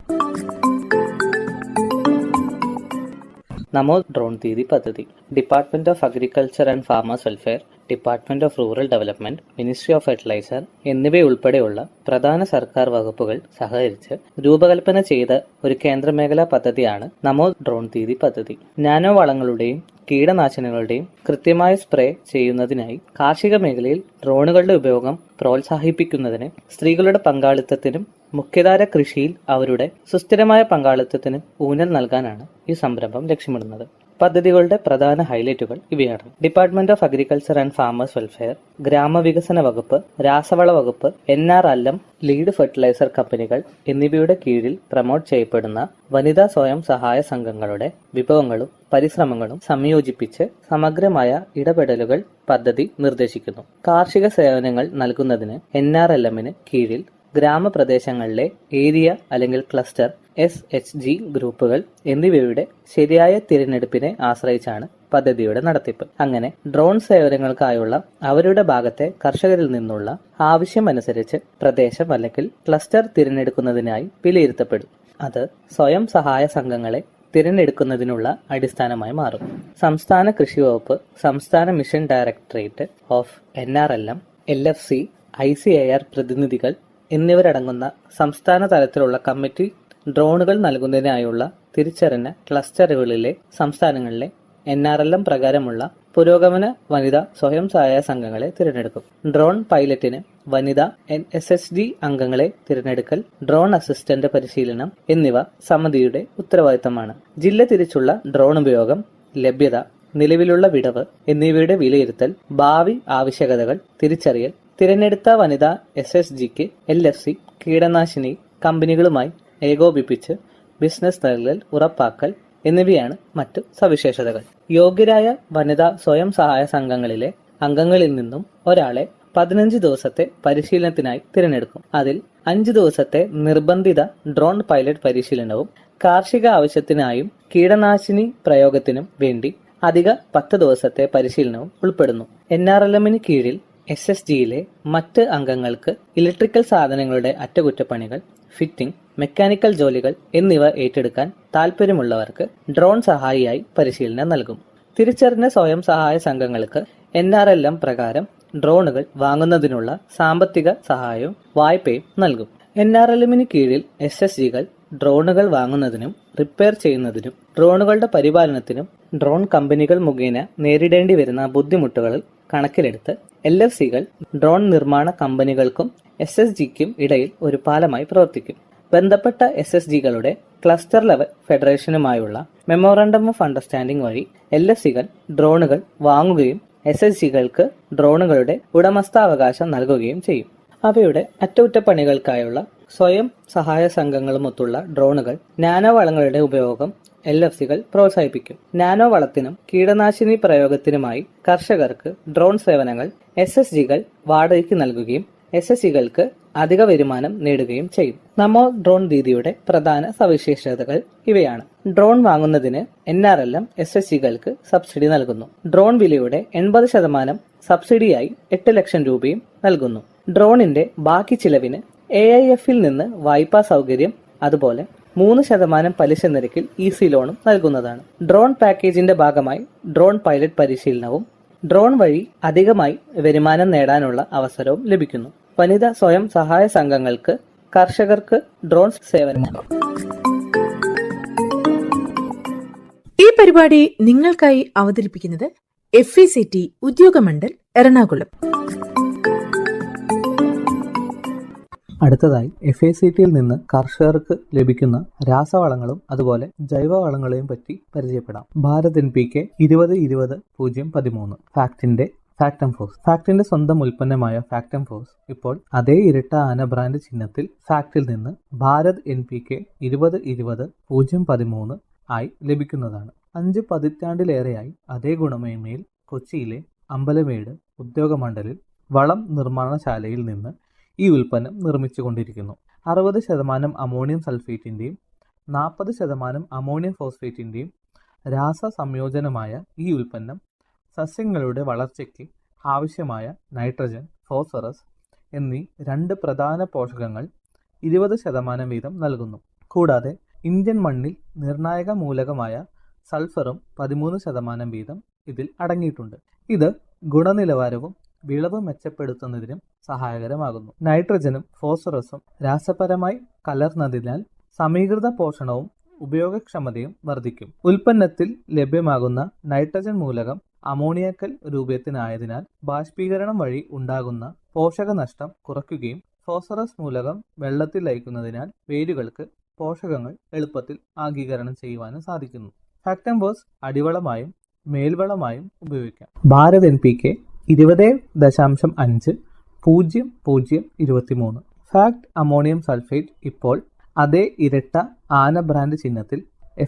നമോ ഡ്രോൺ ദീദി പദ്ധതി department of agriculture and farmers welfare, department of rural development, ministry of fertiliser എന്നിവയുൾപ്പെടെയുള്ള പ്രധാന സർക്കാർ വകുപ്പുകൾ സഹകരിച്ച് രൂപകൽപ്പന ചെയ്ത ഒരു കേന്ദ്രമേഖലാ പദ്ധതിയാണ് നമോ ഡ്രോൺ ദീദി പദ്ധതി. നാനോ വളങ്ങളുടെയും കീടനാശിനികളുടെയും കൃത്യമായ സ്പ്രേ ചെയ്യുന്നതിനായി കാർഷിക മേഖലയിൽ ഡ്രോണുകളുടെ ഉപയോഗം പ്രോത്സാഹിപ്പിക്കുന്നതിന്, സ്ത്രീകളുടെ പങ്കാളിത്തത്തിനും മുഖ്യധാര കൃഷിയിൽ അവരുടെ സുസ്ഥിരമായ പങ്കാളിത്തത്തിന് ഊന്നൽ നൽകാനാണ് ഈ സംരംഭം ലക്ഷ്യമിടുന്നത്. പദ്ധതികളുടെ പ്രധാന ഹൈലൈറ്റുകൾ ഇവയാണ്: department of agriculture and farmers welfare, ഗ്രാമവികസന വകുപ്പ്, രാസവള വകുപ്പ്, NRLM, ലീഡ് ഫെർട്ടിലൈസർ കമ്പനികൾ എന്നിവയുടെ കീഴിൽ പ്രമോട്ട് ചെയ്യപ്പെടുന്ന വനിതാ സ്വയം സഹായ സംഘങ്ങളുടെ വിഭവങ്ങളും പരിശ്രമങ്ങളും സംയോജിപ്പിച്ച് സമഗ്രമായ ഇടപെടലുകൾ പദ്ധതി നിർദ്ദേശിക്കുന്നു. കാർഷിക സേവനങ്ങൾ നൽകുന്നതിന് NRLMന് കീഴിൽ ഗ്രാമപ്രദേശങ്ങളിലെ ഏരിയ അല്ലെങ്കിൽ ക്ലസ്റ്റർ SHG ഗ്രൂപ്പുകൾ എന്നിവയുടെ ശരിയായ തിരഞ്ഞെടുപ്പിനെ ആശ്രയിച്ചാണ് പദ്ധതിയുടെ നടത്തിപ്പ്. അങ്ങനെ ഡ്രോൺ സേവനങ്ങൾക്കായുള്ള അവരുടെ ഭാഗത്തെ കർഷകരിൽ നിന്നുള്ള ആവശ്യമനുസരിച്ച് പ്രദേശം അല്ലെങ്കിൽ ക്ലസ്റ്റർ തിരഞ്ഞെടുക്കുന്നതിനായി വിലയിരുത്തപ്പെടും. അത് സ്വയം സഹായ സംഘങ്ങളെ തിരഞ്ഞെടുക്കുന്നതിനുള്ള അടിസ്ഥാനമായി മാറും. സംസ്ഥാന കൃഷി വകുപ്പ്, സംസ്ഥാന mission directorate of NRLM, LFC, ICAR പ്രതിനിധികൾ എന്നിവരടങ്ങുന്ന സംസ്ഥാന തലത്തിലുള്ള കമ്മിറ്റി ഡ്രോണുകൾ നൽകുന്നതിനായുള്ള തിരിച്ചറിഞ്ഞ ക്ലസ്റ്ററുകളിലെ സംസ്ഥാനങ്ങളിലെ NRLM പ്രകാരമുള്ള പുരോഗമന വനിതാ സ്വയം സഹായ സംഘങ്ങളെ തിരഞ്ഞെടുക്കും. ഡ്രോൺ പൈലറ്റിന് വനിതാ SHG അംഗങ്ങളെ തിരഞ്ഞെടുക്കൽ, ഡ്രോൺ അസിസ്റ്റന്റ് പരിശീലനം എന്നിവ സമിതിയുടെ ഉത്തരവാദിത്തമാണ്. ജില്ല തിരിച്ചുള്ള ഡ്രോൺ ഉപയോഗം, ലഭ്യത, നിലവിലുള്ള വിടവ് എന്നിവയുടെ വിലയിരുത്തൽ, ഭാവി ആവശ്യകതകൾ തിരിച്ചറിയൽ, തിരഞ്ഞെടുത്ത വനിതാ SHGക്ക് LFC കീടനാശിനി കമ്പനികളുമായി ഏകോപിപ്പിച്ച് ബിസിനസ് നൽകൽ ഉറപ്പാക്കൽ എന്നിവയാണ് മറ്റു സവിശേഷതകൾ. യോഗ്യരായ വനിതാ സ്വയം സഹായ സംഘങ്ങളിലെ അംഗങ്ങളിൽ നിന്നും ഒരാളെ 15 ദിവസത്തെ പരിശീലനത്തിനായി തിരഞ്ഞെടുക്കും. അതിൽ 5 ദിവസത്തെ നിർബന്ധിത ഡ്രോൺ പൈലറ്റ് പരിശീലനവും കാർഷിക ആവശ്യത്തിനായും കീടനാശിനി പ്രയോഗത്തിനും വേണ്ടി അധിക 10 ദിവസത്തെ പരിശീലനവും ഉൾപ്പെടുന്നു. NRLMന് കീഴിൽ SHGയിലെ മറ്റ് അംഗങ്ങൾക്ക് ഇലക്ട്രിക്കൽ സാധനങ്ങളുടെ അറ്റകുറ്റപ്പണികൾ, ഫിറ്റിംഗ്, മെക്കാനിക്കൽ ജോലികൾ എന്നിവ ഏറ്റെടുക്കാൻ താൽപ്പര്യമുള്ളവർക്ക് ഡ്രോൺ സഹായിയായി പരിശീലനം നൽകും. തിരിച്ചറിഞ്ഞ സ്വയം സഹായ സംഘങ്ങൾക്ക് NRLM പ്രകാരം ഡ്രോണുകൾ വാങ്ങുന്നതിനുള്ള സാമ്പത്തിക സഹായവും വായ്പയും നൽകും. NRLMന് കീഴിൽ SHGകൾ ഡ്രോണുകൾ വാങ്ങുന്നതിനും റിപ്പയർ ചെയ്യുന്നതിനും ഡ്രോണുകളുടെ പരിപാലനത്തിനും ഡ്രോൺ കമ്പനികൾ മുഖേന നേരിടേണ്ടി വരുന്ന ബുദ്ധിമുട്ടുകൾ കണക്കിലെടുത്ത് LFCകൾ ഡ്രോൺ നിർമ്മാണ കമ്പനികൾക്കും SHGക്കും ഇടയിൽ ഒരു പാലമായി പ്രവർത്തിക്കും. ബന്ധപ്പെട്ട SHGകളുടെ ക്ലസ്റ്റർ ലെവൽ ഫെഡറേഷനുമായുള്ള മെമ്മോറാണ്ടം ഓഫ് അണ്ടർസ്റ്റാൻഡിംഗ് വഴി LFCകൾ ഡ്രോണുകൾ വാങ്ങുകയും SHGകൾക്ക് ഡ്രോണുകളുടെ ഉടമസ്ഥാവകാശം നൽകുകയും ചെയ്യും. അവയുടെ അറ്റകുറ്റപ്പണികൾക്കായുള്ള സ്വയം സഹായ സംഘങ്ങളുമൊത്തുള്ള ഡ്രോണുകൾ, നാനോ വളങ്ങളുടെ ഉപയോഗം LFCകൾ പ്രോത്സാഹിപ്പിക്കും. നാനോ വളത്തിനും കീടനാശിനി പ്രയോഗത്തിനുമായി കർഷകർക്ക് ഡ്രോൺ സേവനങ്ങൾ SHGകൾ വാടകയ്ക്ക് നൽകുകയും SHGകൾക്ക് അധിക വരുമാനം നേടുകയും ചെയ്യും. നമോ ഡ്രോൺ ദീദിയുടെ പ്രധാന സവിശേഷതകൾ ഇവയാണ്: ഡ്രോൺ വാങ്ങുന്നതിന് NRLM SHGകൾക്ക് സബ്സിഡി നൽകുന്നു. ഡ്രോൺ വിലയുടെ 80% സബ്സിഡിയായി 8 ലക്ഷം രൂപയും നൽകുന്നു. ഡ്രോണിന്റെ ബാക്കി ചിലവിന് AIFൽ നിന്ന് വായ്പാ സൗകര്യം, അതുപോലെ 3% പലിശ നിരക്കിൽ ഈസി ലോണും നൽകുന്നതാണ്. ഡ്രോൺ പാക്കേജിന്റെ ഭാഗമായി ഡ്രോൺ പൈലറ്റ് പരിശീലനവും ഡ്രോൺ വഴി അധികമായി വരുമാനം നേടാനുള്ള അവസരവും ലഭിക്കുന്നു. വനിതാ സ്വയം സഹായ സംഘങ്ങൾക്ക്, കർഷകർക്ക് ഡ്രോൺ സേവനം. ഈ പരിപാടി നിങ്ങൾക്കായി അവതരിപ്പിക്കുന്നത് FECT ഉദ്യോഗമണ്ഡൽ എറണാകുളം. അടുത്തതായി FACTയിൽ നിന്ന് കർഷകർക്ക് ലഭിക്കുന്ന രാസവളങ്ങളും അതുപോലെ ജൈവവളങ്ങളെയും പറ്റി പരിചയപ്പെടാം. ഭാരത് NPK 20-20-013 ഫാക്ടിന്റെ സ്വന്തം ഉൽപ്പന്നമായ ഫാക്ടംഫോസ് ഇപ്പോൾ അതേ ഇരട്ട ആന ബ്രാൻഡ് ചിഹ്നത്തിൽ ഫാക്ടിൽ നിന്ന് ഭാരത് NPK 20-20-013 ആയി ലഭിക്കുന്നതാണ്. 5 പതിറ്റാണ്ടിലേറെയായി അതേ ഗുണമേന്മയിൽ കൊച്ചിയിലെ അമ്പലമേട് ഉദ്യോഗമണ്ഡലിൽ വളം നിർമ്മാണശാലയിൽ നിന്ന് ഈ ഉൽപ്പന്നം നിർമ്മിച്ചുകൊണ്ടിരിക്കുന്നു. 60% അമോണിയം സൾഫേറ്റിന്റെയും 40% അമോണിയം ഫോസ്ഫേറ്റിന്റെയും രാസ സംയോജനമായ ഈ ഉൽപ്പന്നം സസ്യങ്ങളുടെ വളർച്ചയ്ക്ക് ആവശ്യമായ നൈട്രജൻ, ഫോസ്ഫറസ് എന്നീ 2 പ്രധാന പോഷകങ്ങൾ 20% വീതം നൽകുന്നു. കൂടാതെ ഇന്ത്യൻ മണ്ണിൽ നിർണായക മൂലകമായ സൾഫറും 13% വീതം ഇതിൽ അടങ്ങിയിട്ടുണ്ട്. ഇത് ഗുണനിലവാരവും വിളവ് മെച്ചപ്പെടുത്തുന്നതിനും സഹായകരമാകുന്നു. നൈട്രജനും ഫോസ്ഫറസും രാസപരമായി കലർന്നതിനാൽ സമീകൃത പോഷണവും ഉപയോഗക്ഷമതയും വർദ്ധിക്കും. ഉൽപ്പന്നത്തിൽ ലഭ്യമാകുന്ന നൈട്രജൻ മൂലകം അമോണിയക്കൽ രൂപത്തിനായതിനാൽ ബാഷ്പീകരണം വഴി ഉണ്ടാകുന്ന പോഷകനഷ്ടം കുറയ്ക്കുകയും ഫോസ്ഫറസ് മൂലകം വെള്ളത്തിൽ ലയിക്കുന്നതിനാൽ വേരുകൾക്ക് പോഷകങ്ങൾ എളുപ്പത്തിൽ ആഗീകരണം ചെയ്യുവാനും സാധിക്കുന്നു. ഫാക്ടംവേഴ്സ് അടിവളമായും മേൽവളമായും ഉപയോഗിക്കാം. Bharat NPK 20.5-00-23 fact ammonium sulphate ഇപ്പോൾ അതേ ഇരട്ട ആന ബ്രാൻഡ് ചിഹ്നത്തിൽ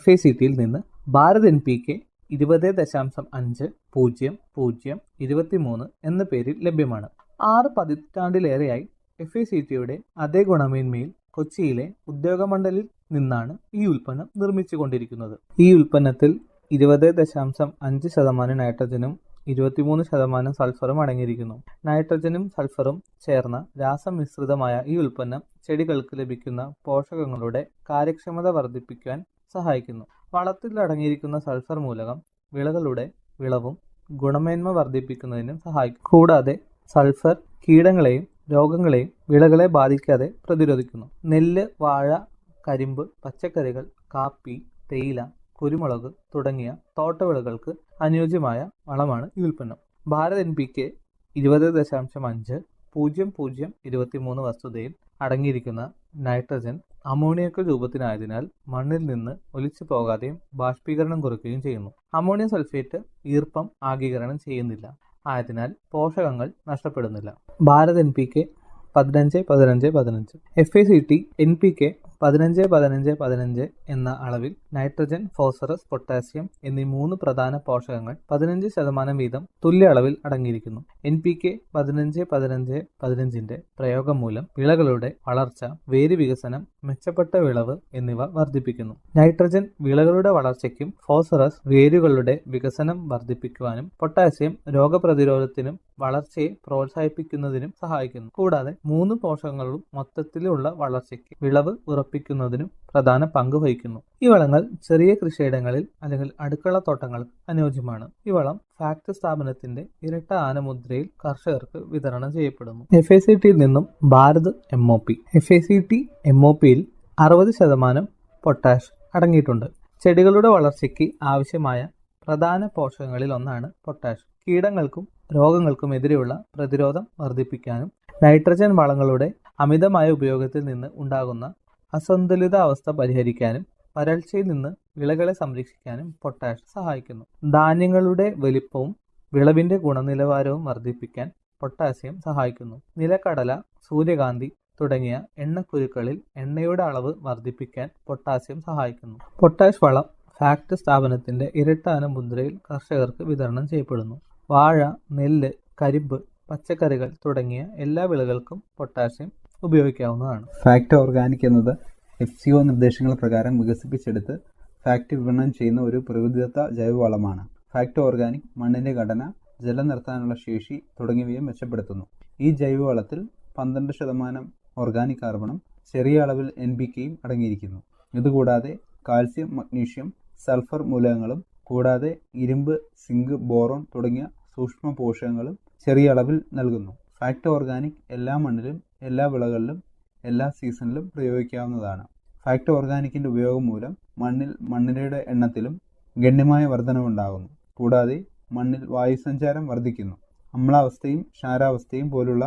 FACTയിൽ നിന്ന് ഭാരത് NPK 20.5-00-23 എന്ന പേരിൽ ലഭ്യമാണ്. 6 പതിറ്റാണ്ടിലേറെയായി FACTയുടെ അതേ ഗുണമേന്മയിൽ കൊച്ചിയിലെ ഉദ്യോഗമണ്ഡലിൽ നിന്നാണ് ഈ ഉൽപ്പന്നം നിർമ്മിച്ചുകൊണ്ടിരിക്കുന്നത്. ഈ ഉൽപ്പന്നത്തിൽ 20.5% നൈട്രജനും 23% സൾഫറും അടങ്ങിയിരിക്കുന്നു. നൈട്രജനും സൾഫറും ചേർന്ന രാസമിശ്രിതമായ ഈ ഉൽപ്പന്നം ചെടികൾക്ക് ലഭിക്കുന്ന പോഷകങ്ങളുടെ കാര്യക്ഷമത വർദ്ധിപ്പിക്കാൻ സഹായിക്കുന്നു. വളത്തിൽ അടങ്ങിയിരിക്കുന്ന സൾഫർ മൂലകം വിളകളുടെ വിളവും ഗുണമേന്മ വർദ്ധിപ്പിക്കുന്നതിനും സഹായിക്കും. കൂടാതെ സൾഫർ കീടങ്ങളെയും രോഗങ്ങളെയും വിളകളെ ബാധിക്കാതെ പ്രതിരോധിക്കുന്നു. നെല്ല്, വാഴ, കരിമ്പ്, പച്ചക്കറികൾ, കാപ്പി, തേയില, കുരുമുളക് തുടങ്ങിയ തോട്ടവിളകൾക്ക് അനുയോജ്യമായ വളമാണ് ഈ ഉൽപ്പന്നം. ഭാരത് NPK 20.5-00-23 വസ്തുതയിൽ അടങ്ങിയിരിക്കുന്ന നൈട്രജൻ അമോണിയക്ക് രൂപത്തിനായതിനാൽ മണ്ണിൽ നിന്ന് ഒലിച്ചു പോകാതെയും ബാഷ്പീകരണം കുറയ്ക്കുകയും ചെയ്യുന്നു. അമോണിയം സൾഫേറ്റ് ഈർപ്പം ആഗീകരണം ചെയ്യുന്നില്ല, ആയതിനാൽ പോഷകങ്ങൾ നഷ്ടപ്പെടുന്നില്ല. ഭാരത് NPK 15-15-15 FACT NPK 15-15-15 എന്ന അളവിൽ നൈട്രജൻ, ഫോസ്ഫറസ്, പൊട്ടാസ്യം എന്നീ 3 പ്രധാന പോഷകങ്ങൾ 15% വീതം തുല്യ അളവിൽ അടങ്ങിയിരിക്കുന്നു. NPK 15-15-15ന്റെ പ്രയോഗം മൂലം വിളകളുടെ വളർച്ച, വേര് വികസനം, മെച്ചപ്പെട്ട വിളവ് എന്നിവ വർദ്ധിപ്പിക്കുന്നു. നൈട്രജൻ വിളകളുടെ വളർച്ചയ്ക്കും ഫോസ്ഫറസ് വേരുകളുടെ വികസനം വർദ്ധിപ്പിക്കുവാനും പൊട്ടാസ്യം രോഗപ്രതിരോധത്തിനും വളർച്ചയെ പ്രോത്സാഹിപ്പിക്കുന്നതിനും സഹായിക്കുന്നു. കൂടാതെ 3 പോഷകങ്ങളും മൊത്തത്തിലുള്ള വളർച്ചയ്ക്ക് വിളവ് ഉറപ്പിക്കുന്നതിനും പ്രധാന പങ്ക് വഹിക്കുന്നു. ഈ വളങ്ങൾ ചെറിയ കൃഷിയിടങ്ങളിൽ അല്ലെങ്കിൽ അടുക്കള തോട്ടങ്ങൾക്ക് അനുയോജ്യമാണ്. ഈ വളം ഫാക്ട് സ്ഥാപനത്തിന്റെ ഇരട്ട ആനമുദ്രയിൽ കർഷകർക്ക് വിതരണം ചെയ്യപ്പെടുന്നു. FACTയിൽ നിന്നും ഭാരത് MOP. FACT MOPയിൽ 60% പൊട്ടാഷ് അടങ്ങിയിട്ടുണ്ട്. ചെടികളുടെ വളർച്ചയ്ക്ക് ആവശ്യമായ പ്രധാന പോഷകങ്ങളിൽ ഒന്നാണ് പൊട്ടാഷ്. കീടങ്ങൾക്കും രോഗങ്ങൾക്കും എതിരെയുള്ള പ്രതിരോധം വർദ്ധിപ്പിക്കാനും നൈട്രജൻ വളങ്ങളുടെ അമിതമായ ഉപയോഗത്തിൽ നിന്ന് ഉണ്ടാകുന്ന അസന്തുലിത അവസ്ഥ പരിഹരിക്കാനും വരൾച്ചയിൽ നിന്ന് വിളകളെ സംരക്ഷിക്കാനും പൊട്ടാഷ് സഹായിക്കുന്നു. ധാന്യങ്ങളുടെ വലിപ്പവും വിളവിന്റെ ഗുണനിലവാരവും വർദ്ധിപ്പിക്കാൻ പൊട്ടാസ്യം സഹായിക്കുന്നു. നിലക്കടല, സൂര്യകാന്തി തുടങ്ങിയ എണ്ണക്കുരുക്കളിൽ എണ്ണയുടെ അളവ് വർദ്ധിപ്പിക്കാൻ പൊട്ടാസ്യം സഹായിക്കുന്നു. പൊട്ടാഷ് വളം ഫാക്ട് സ്ഥാപനത്തിന്റെ ഇരട്ടാന മുദ്രയിൽ കർഷകർക്ക് വിതരണം ചെയ്യപ്പെടുന്നു. വാഴ, നെല്ല്, കരിമ്പ്, പച്ചക്കറികൾ തുടങ്ങിയ എല്ലാ വിളകൾക്കും പൊട്ടാസ്യം ഉപയോഗിക്കാവുന്നതാണ്. ഫാക്ട് ഓർഗാനിക് എന്നത് FCO നിർദ്ദേശങ്ങൾ പ്രകാരം വികസിപ്പിച്ചെടുത്ത് ഫാക്ട് വിപണനം ചെയ്യുന്ന ഒരു പ്രകൃതിദത്ത ജൈവവളമാണ്. ഫാക്ട് ഓർഗാനിക് മണ്ണിന്റെ ഘടന, ജലം നിർത്താനുള്ള ശേഷി തുടങ്ങിയവയെ മെച്ചപ്പെടുത്തുന്നു. ഈ ജൈവവളത്തിൽ 12% ഓർഗാനിക് കാർബണും ചെറിയ അളവിൽ NPKയും അടങ്ങിയിരിക്കുന്നു. ഇതുകൂടാതെ കാൽസ്യം, മഗ്നീഷ്യം, സൾഫർ മൂലകങ്ങളും കൂടാതെ ഇരുമ്പ്, സിങ്ക്, ബോറോൺ തുടങ്ങിയ സൂക്ഷ്മ പോഷകങ്ങളും ചെറിയ അളവിൽ നൽകുന്നു. ഫാക്ട് ഓർഗാനിക് എല്ലാ മണ്ണിലും, എല്ലാ വിളകളിലും, എല്ലാ സീസണിലും പ്രയോഗിക്കാവുന്നതാണ്. ഫാക്ട് ഓർഗാനിക്കിന്റെ ഉപയോഗം മൂലം മണ്ണിരയുടെ എണ്ണത്തിലും ഗണ്യമായ വർധനവുണ്ടാകുന്നു. കൂടാതെ മണ്ണിൽ വായുസഞ്ചാരം വർദ്ധിക്കുന്നു. അമ്ലാവസ്ഥയും ക്ഷാരാവസ്ഥയും പോലുള്ള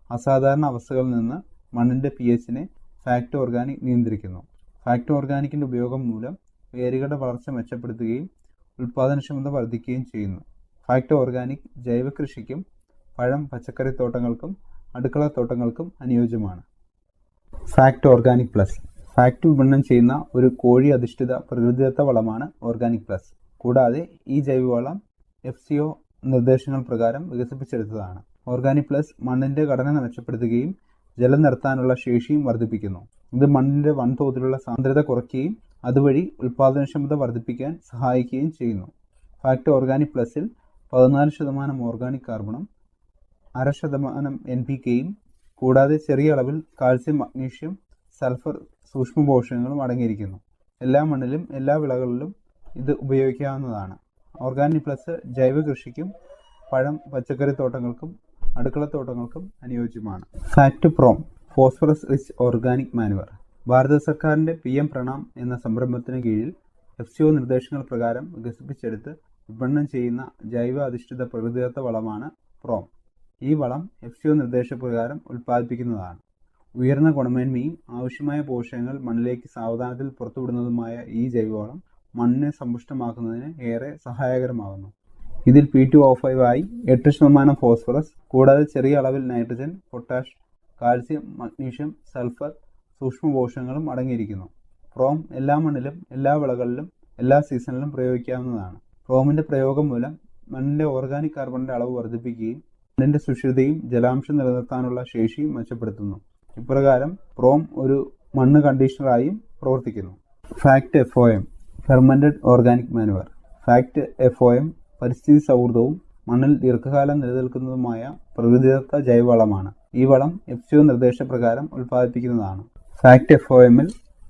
അസാധാരണ അവസ്ഥകളിൽ നിന്ന് മണ്ണിന്റെ pHനെ ഫാക്ട് ഓർഗാനിക് നിയന്ത്രിക്കുന്നു. ഫാക്ട് ഓർഗാനിക്കിന്റെ ഉപയോഗം മൂലം വേരുകളുടെ വളർച്ച മെച്ചപ്പെടുത്തുകയും ഉൽപാദനക്ഷമത വർദ്ധിക്കുകയും ചെയ്യുന്നു. ഫാക്ട് ഓർഗാനിക് ജൈവ കൃഷിക്കും പഴം, പച്ചക്കറി തോട്ടങ്ങൾക്കും അടുക്കള തോട്ടങ്ങൾക്കും അനുയോജ്യമാണ്. ഫാക്ട് ഓർഗാനിക് പ്ലസ് ഫാക്ട് വിപണനം ചെയ്യുന്ന ഒരു കോഴി അധിഷ്ഠിത പ്രകൃതിദത്ത വളമാണ് ഓർഗാനിക് പ്ലസ്. കൂടാതെ ഈ ജൈവവളം FCO നിർദ്ദേശങ്ങൾ പ്രകാരം വികസിപ്പിച്ചെടുത്തതാണ്. ഓർഗാനിക് പ്ലസ് മണ്ണിന്റെ ഘടന മെച്ചപ്പെടുത്തുകയും ജലം നിർത്താനുള്ള ശേഷിയും വർദ്ധിപ്പിക്കുന്നു. ഇത് മണ്ണിന്റെ വൻതോതിലുള്ള സാന്ദ്രത കുറയ്ക്കുകയും അതുവഴി ഉൽപാദനക്ഷമത വർദ്ധിപ്പിക്കാൻ സഹായിക്കുകയും ചെയ്യുന്നു. ഫാക്ട് ഓർഗാനിക് പ്ലസിൽ 14% ഓർഗാനിക് കാർബണും 0.5% NPKയും കൂടാതെ ചെറിയ അളവിൽ കാൽസ്യം, മഗ്നീഷ്യം, സൾഫർ, സൂക്ഷ്മപോഷകങ്ങളും അടങ്ങിയിരിക്കുന്നു. എല്ലാ മണ്ണിലും എല്ലാ വിളകളിലും ഇത് ഉപയോഗിക്കാവുന്നതാണ്. ഓർഗാനിക് പ്ലസ് ജൈവ കൃഷിക്കും പഴം പച്ചക്കറി തോട്ടങ്ങൾക്കും അടുക്കളത്തോട്ടങ്ങൾക്കും അനുയോജ്യമാണ്. FACT PROM phosphorus rich organic manure. Bharata സർക്കാരിന്റെ PM പ്രണാം എന്ന സംരംഭത്തിന് കീഴിൽ FCO നിർദ്ദേശങ്ങൾ പ്രകാരം വികസിപ്പിച്ചെടുത്ത് വിപണനം ചെയ്യുന്ന ജൈവ അധിഷ്ഠിത പ്രകൃതിദത്ത വളമാണ് പ്രോം. ഈ വളം FCO നിർദ്ദേശപ്രകാരം ഉൽപ്പാദിപ്പിക്കുന്നതാണ്. ഉയർന്ന ഗുണമേന്മയും ആവശ്യമായ പോഷകങ്ങൾ മണ്ണിലേക്ക് സാവധാനത്തിൽ പുറത്തുവിടുന്നതുമായ ഈ ജൈവവളം മണ്ണിനെ സമ്പുഷ്ടമാക്കുന്നതിന് ഏറെ സഹായകരമാകുന്നു. ഇതിൽ P2O5 ആയി 8% ഫോസ്ഫറസ് കൂടാതെ ചെറിയ അളവിൽ nitrogen, potash, calcium, magnesium, sulphur, സൂക്ഷ്മപോഷകങ്ങളും അടങ്ങിയിരിക്കുന്നു. പ്രോം എല്ലാ മണ്ണിലും എല്ലാ വിളകളിലും എല്ലാ സീസണിലും പ്രയോഗിക്കാവുന്നതാണ്. പ്രോമിന്റെ പ്രയോഗം മൂലം മണ്ണിന്റെ ഓർഗാനിക് കാർബണിന്റെ അളവ് വർദ്ധിപ്പിക്കുകയും മണ്ണിന്റെ സുഷിരതയും ജലാംശം നിലനിർത്താനുള്ള ശേഷിയും മെച്ചപ്പെടുത്തുന്നു. ഇപ്രകാരം പ്രോം ഒരു മണ്ണ് കണ്ടീഷണറായും പ്രവർത്തിക്കുന്നു. Fact FOM fermented organic manoeuvre. Fact FOM പരിസ്ഥിതി സൗഹൃദവും മണ്ണിൽ ദീർഘകാലം നിലനിൽക്കുന്നതുമായ പ്രകൃതിദത്ത ജൈവവളമാണ്. ഈ വളം FCO നിർദ്ദേശപ്രകാരം ഉൽപ്പാദിപ്പിക്കുന്നതാണ്. ഫാക്ട് FOMൽ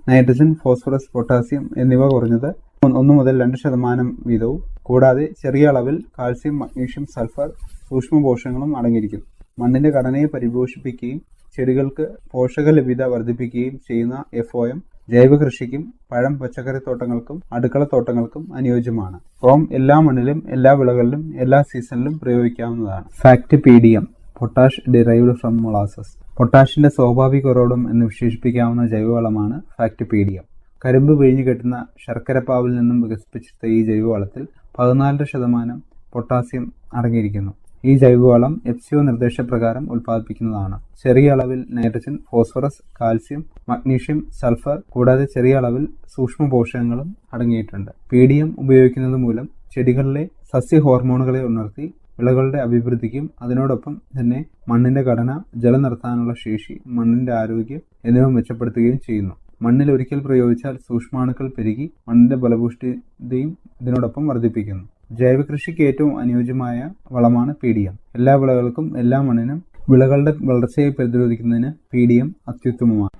നൈട്രജൻ, ഫോസ്ഫറസ്, പൊട്ടാസ്യം എന്നിവ കുറഞ്ഞത് 1 മുതൽ 2% വീതവും കൂടാതെ ചെറിയ അളവിൽ കാൽസ്യം, മഗ്നീഷ്യം, സൾഫർ, സൂക്ഷ്മപോഷകങ്ങളും അടങ്ങിയിരിക്കുന്നു. മണ്ണിന്റെ ഘടനയെ പരിപോഷിപ്പിക്കുകയും ചെടികൾക്ക് പോഷക ലഭ്യത വർദ്ധിപ്പിക്കുകയും ചെയ്യുന്ന FOM ജൈവ കൃഷിക്കും പഴം പച്ചക്കറി തോട്ടങ്ങൾക്കും അടുക്കളത്തോട്ടങ്ങൾക്കും അനുയോജ്യമാണ്. പ്രോം എല്ലാ മണ്ണിലും എല്ലാ വിളകളിലും എല്ലാ സീസണിലും പ്രയോഗിക്കാവുന്നതാണ്. FACT PDM potash derived from molasses. പൊട്ടാഷിന്റെ സ്വാഭാവിക ഉറവിടം എന്ന് വിശേഷിപ്പിക്കാവുന്ന ജൈവവളമാണ് ഫാക്ട് PDM. കരിമ്പ് പിഴിഞ്ഞു കെട്ടുന്ന ശർക്കരപ്പാവിൽ നിന്നും വികസിപ്പിച്ചെടുത്ത ഈ ജൈവവളത്തിൽ 14% പൊട്ടാസ്യം അടങ്ങിയിരിക്കുന്നു. ഈ ജൈവവളം FCO നിർദ്ദേശപ്രകാരം ഉൽപ്പാദിപ്പിക്കുന്നതാണ്. ചെറിയ അളവിൽ nitrogen, phosphorus, calcium, magnesium, sulphur കൂടാതെ ചെറിയ അളവിൽ സൂക്ഷ്മപോഷകങ്ങളും അടങ്ങിയിട്ടുണ്ട്. PDM ഉപയോഗിക്കുന്നത് മൂലം ചെടികളിലെ സസ്യ ഹോർമോണുകളെ ഉണർത്തി വിളകളുടെ അഭിവൃദ്ധിക്കും അതിനോടൊപ്പം തന്നെ മണ്ണിന്റെ ഘടന, ജലം നിർത്താനുള്ള ശേഷി, മണ്ണിന്റെ ആരോഗ്യം എന്നിവ മെച്ചപ്പെടുത്തുകയും ചെയ്യുന്നു. മണ്ണിൽ ഒരിക്കൽ പ്രയോഗിച്ചാൽ സൂക്ഷ്മാണുക്കൾ പെരുകി മണ്ണിന്റെ ഫലപുഷ്ടിയും ഇതിനോടൊപ്പം വർദ്ധിപ്പിക്കുന്നു. ജൈവ കൃഷിക്ക് ഏറ്റവും അനുയോജ്യമായ വളമാണ് PDM. എല്ലാ വിളകൾക്കും എല്ലാ മണ്ണിനും വിളകളുടെ വളർച്ചയെ പ്രതിരോധിക്കുന്നതിന് PDM അത്യുത്തമമാണ്.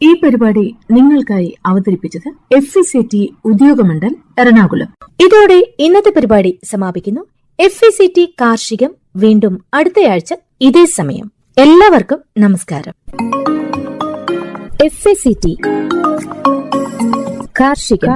ഈ പരിപാടി നിങ്ങൾക്കായി അവതരിപ്പിച്ചത് FECT ഉദ്യോഗമണ്ഡൽ എറണാകുളം. ഇതോടെ ഇന്നത്തെ പരിപാടി സമാപിക്കുന്നു. FECT കാർഷികം വീണ്ടും അടുത്തയാഴ്ച ഇതേ സമയം. എല്ലാവർക്കും നമസ്കാരം. FECT കാർഷികം.